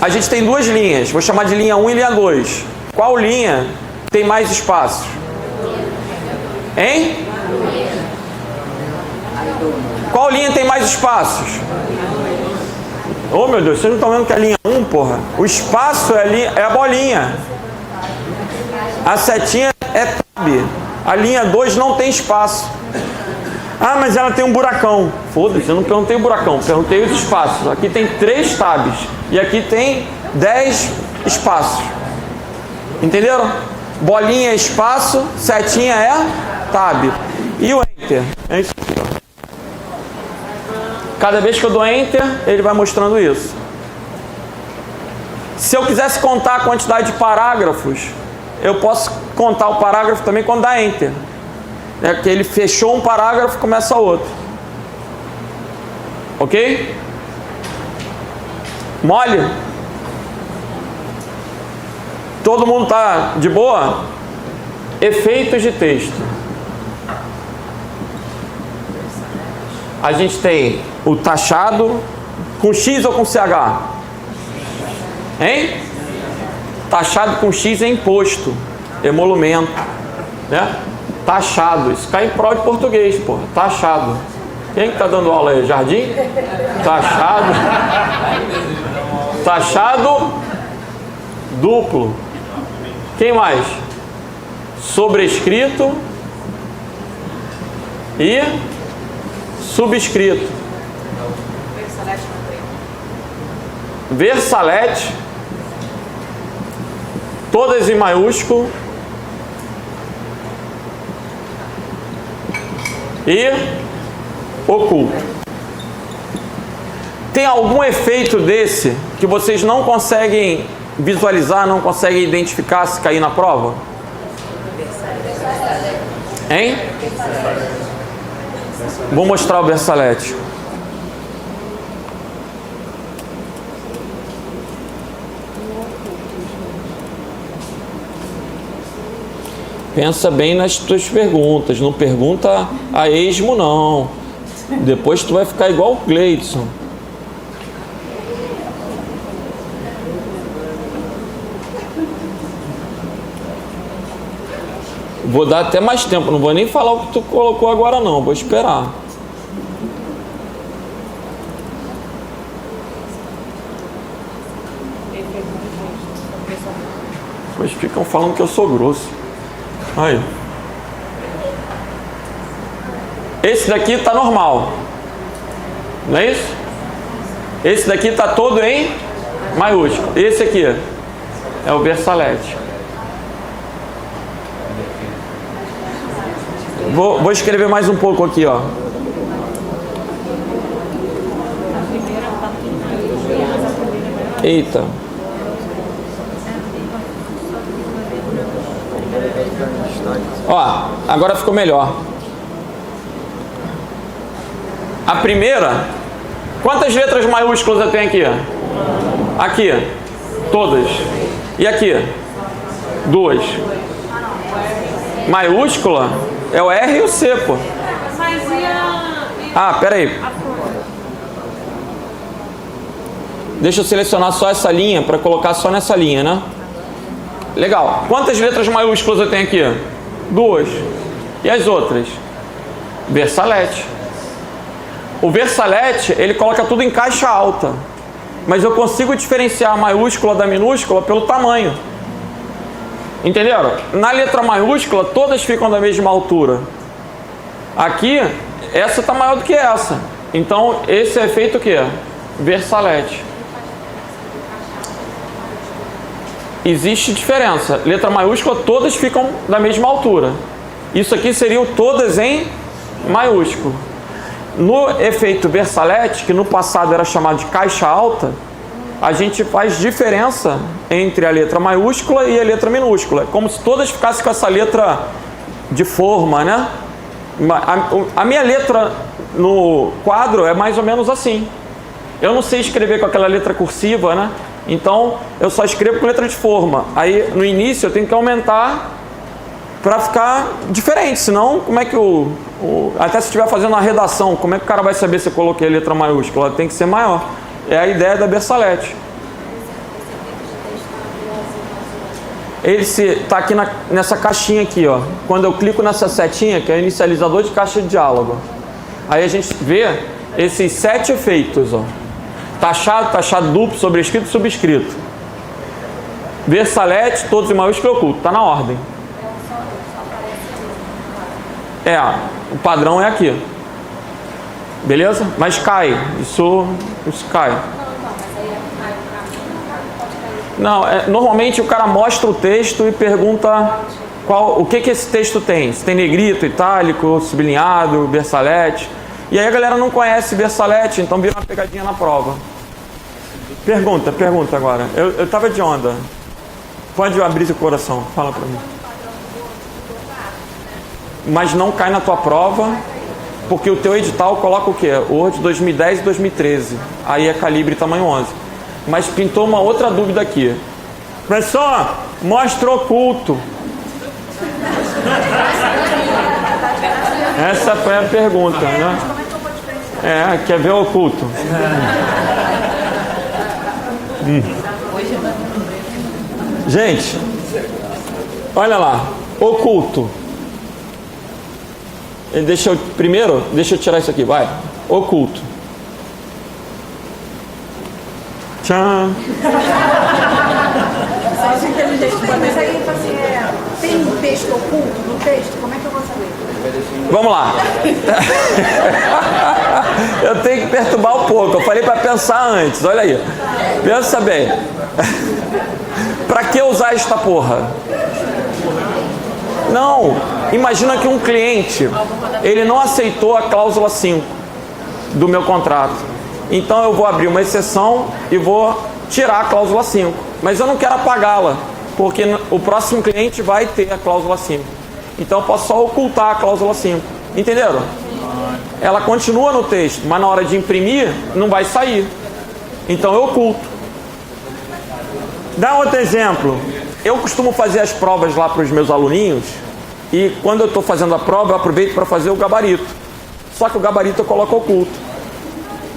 A gente tem duas linhas. Vou chamar de linha 1 e linha 2. Qual linha tem mais espaços? Hein? Qual linha tem mais espaços? Oh, meu Deus, vocês não estão vendo que é a linha 1, porra? O espaço é a bolinha. A setinha é tab. A linha 2 não tem espaço. Ah, mas ela tem um buracão. Foda-se, eu não perguntei o buracão, perguntei os espaços. Aqui tem 3 tabs e aqui tem 10 espaços. Entenderam? Bolinha é espaço, setinha é tab. E o enter? É isso aqui, ó. Cada vez que eu dou enter, ele vai mostrando isso. Se eu quisesse contar a quantidade de parágrafos, eu posso contar o parágrafo também quando dá enter. É que ele fechou um parágrafo, começa outro. Ok? Mole? Todo mundo tá de boa? Efeitos de texto. A gente tem o taxado com X ou com CH? Hein? Taxado com X é imposto, emolumento, né? Taxado, isso cai em prova de português, porra. Taxado. Quem que tá dando aula aí? Jardim? Taxado. Taxado duplo. Quem mais? Sobrescrito e subscrito. Versalete. Todas em maiúsculo. E oculto. Tem algum efeito desse que vocês não conseguem visualizar, não conseguem identificar se cair na prova? Hein? Vou mostrar o versalete. Pensa bem nas tuas perguntas. Não pergunta a esmo, não. Depois tu vai ficar igual o Gleidson. Vou dar até mais tempo. Não vou nem falar o que tu colocou agora, não. Vou esperar. Depois ficam falando que eu sou grosso. Aí. Esse daqui tá normal. Não é isso? Esse daqui tá todo em maiúsculo. Esse aqui é o versalete. Vou escrever mais um pouco aqui, ó. Eita. Ó, agora ficou melhor. A primeira, quantas letras maiúsculas eu tenho aqui? Aqui, todas. E aqui? 2. Maiúscula é o R e o C, pô. Ah, pera aí. Deixa eu selecionar só essa linha para colocar só nessa linha, né? Legal. Quantas letras maiúsculas eu tenho aqui? 2. E as outras? Versalete. O Versalete, ele coloca tudo em caixa alta. Mas eu consigo diferenciar a maiúscula da minúscula pelo tamanho. Entenderam? Na letra maiúscula, todas ficam da mesma altura. Aqui, essa está maior do que essa. Então, esse é feito o quê? Versalete. Existe diferença. Letra maiúscula, todas ficam da mesma altura. Isso aqui seriam todas em maiúsculo. No efeito Versalete, que no passado era chamado de caixa alta, a gente faz diferença entre a letra maiúscula e a letra minúscula. É como se todas ficassem com essa letra de forma, né? A minha letra no quadro é mais ou menos assim. Eu não sei escrever com aquela letra cursiva, né? Então, eu só escrevo com letra de forma. Aí, no início, eu tenho que aumentar para ficar diferente. Senão, como é que até se estiver fazendo uma redação, como é que o cara vai saber se eu coloquei a letra maiúscula? Tem que ser maior. É a ideia da Versalete. Ele está aqui nessa caixinha aqui, ó. Quando eu clico nessa setinha, que é o inicializador de caixa de diálogo, aí a gente vê esses 7 efeitos, ó. Taxado, taxado duplo, sobrescrito e subscrito. Versalete, todos em maiúsculo e oculto. Está na ordem. O padrão é aqui. Beleza? Mas cai. Isso cai. Não, normalmente o cara mostra o texto e pergunta o que esse texto tem. Se tem negrito, itálico, sublinhado, Versalete. E aí a galera não conhece Versalete, então vira uma pegadinha na prova. Pergunta agora. Eu tava de onda. Pode abrir seu coração, fala pra mim. Mas não cai na tua prova, porque o teu edital coloca o quê? Word 2010 e 2013. Aí é calibre tamanho 11. Mas pintou uma outra dúvida aqui. Professor, mostra oculto. Essa foi a pergunta, né? Quer ver o oculto? Gente, olha lá, oculto. Deixa eu tirar isso aqui, vai. Oculto. Tchau. Mas aí, tem um texto oculto no texto? Como é que eu vou saber? Vamos lá. Eu tenho que perturbar um pouco. Eu falei para pensar antes. Olha aí. Pensa bem. Para que usar esta porra? Não. Imagina que um cliente, ele não aceitou a cláusula 5 do meu contrato. Então eu vou abrir uma exceção e vou tirar a cláusula 5. Mas eu não quero apagá-la, porque o próximo cliente vai ter a cláusula 5. Então eu posso só ocultar a cláusula 5. Entenderam? Ela continua no texto, mas na hora de imprimir, não vai sair. Então eu oculto. Dá outro exemplo. Eu costumo fazer as provas lá para os meus aluninhos, e quando eu estou fazendo a prova, eu aproveito para fazer o gabarito. Só que o gabarito eu coloco oculto.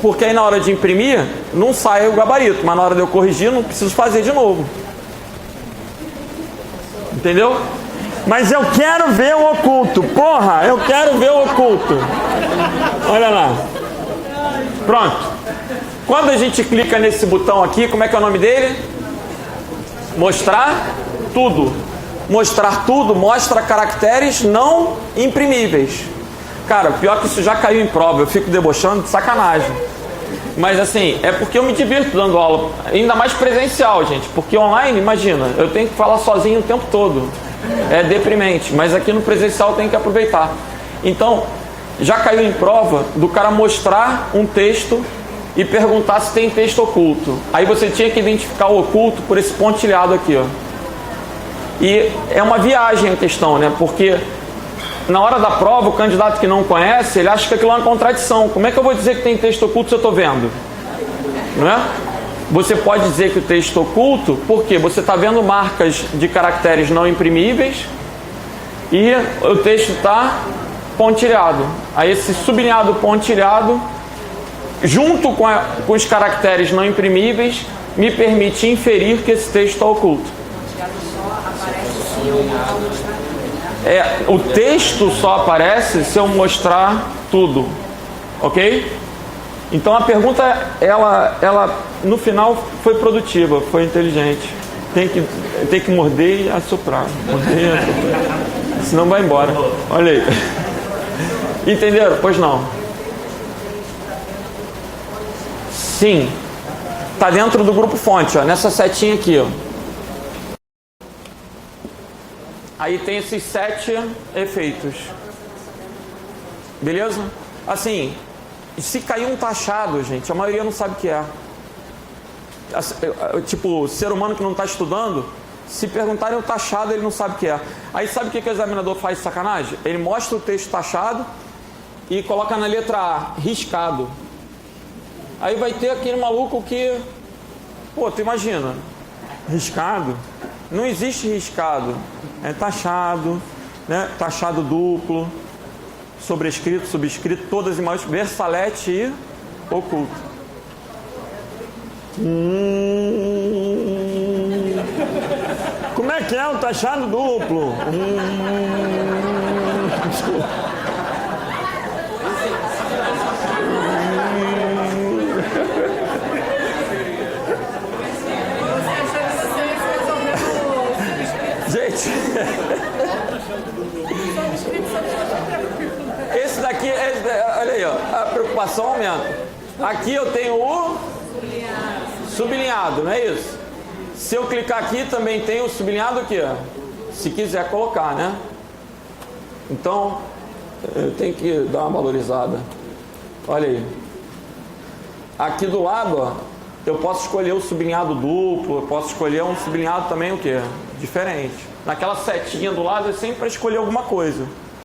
Porque aí na hora de imprimir, não sai o gabarito, mas na hora de eu corrigir, não preciso fazer de novo. Entendeu? Mas eu quero ver o oculto. Porra, eu quero ver o oculto. Olha lá. Pronto. Quando a gente clica nesse botão aqui, como é que é o nome dele? Mostrar tudo. Mostrar tudo mostra caracteres não imprimíveis. Cara, pior que isso já caiu em prova. Eu fico debochando de sacanagem. Mas assim, é porque eu me divirto dando aula. Ainda mais presencial, gente. Porque online, imagina, eu tenho que falar sozinho o tempo todo. É deprimente. Mas aqui no presencial eu tenho que aproveitar. Então, já caiu em prova do cara mostrar um texto e perguntar se tem texto oculto. Aí você tinha que identificar o oculto por esse pontilhado aqui, ó. E é uma viagem a questão, né? Porque na hora da prova, o candidato que não conhece, ele acha que aquilo é uma contradição. Como é que eu vou dizer que tem texto oculto se eu estou vendo? Não é? Você pode dizer que o texto oculto, porque você está vendo marcas de caracteres não imprimíveis e o texto está pontilhado. Aí esse sublinhado pontilhado, junto com os caracteres não imprimíveis, me permite inferir que esse texto está oculto. O texto só aparece se eu mostrar tudo, ok? Então a pergunta, ela no final foi produtiva, foi inteligente. Tem que morder e assoprar. Morder e assoprar. Senão vai embora. Olha aí. Entenderam? Pois não. Sim. Está dentro do grupo fonte, ó, nessa setinha aqui, ó. Aí tem esses 7 efeitos. Beleza? Assim, se cair um taxado, gente, a maioria não sabe o que é. Tipo, ser humano que não está estudando, se perguntarem o taxado, ele não sabe o que é. Aí sabe o que o examinador faz de sacanagem? Ele mostra o texto taxado e coloca na letra A, riscado. Aí vai ter aquele maluco que... Pô, tu imagina, riscado? Não existe riscado. É taxado, né? Taxado duplo, sobrescrito, subscrito, todas em maiúsculas, versalete e oculto. Como é que é o taxado duplo? Gente, esse daqui, olha aí, ó, a preocupação aumenta. Aqui eu tenho o sublinhado, não é isso? Se eu clicar aqui, também tem o sublinhado aqui, ó, se quiser colocar, né? Então, eu tenho que dar uma valorizada. Olha aí. Aqui do lado, ó, eu posso escolher o sublinhado duplo, eu posso escolher um sublinhado também o quê? Diferente. Naquela setinha do lado é sempre para escolher alguma coisa.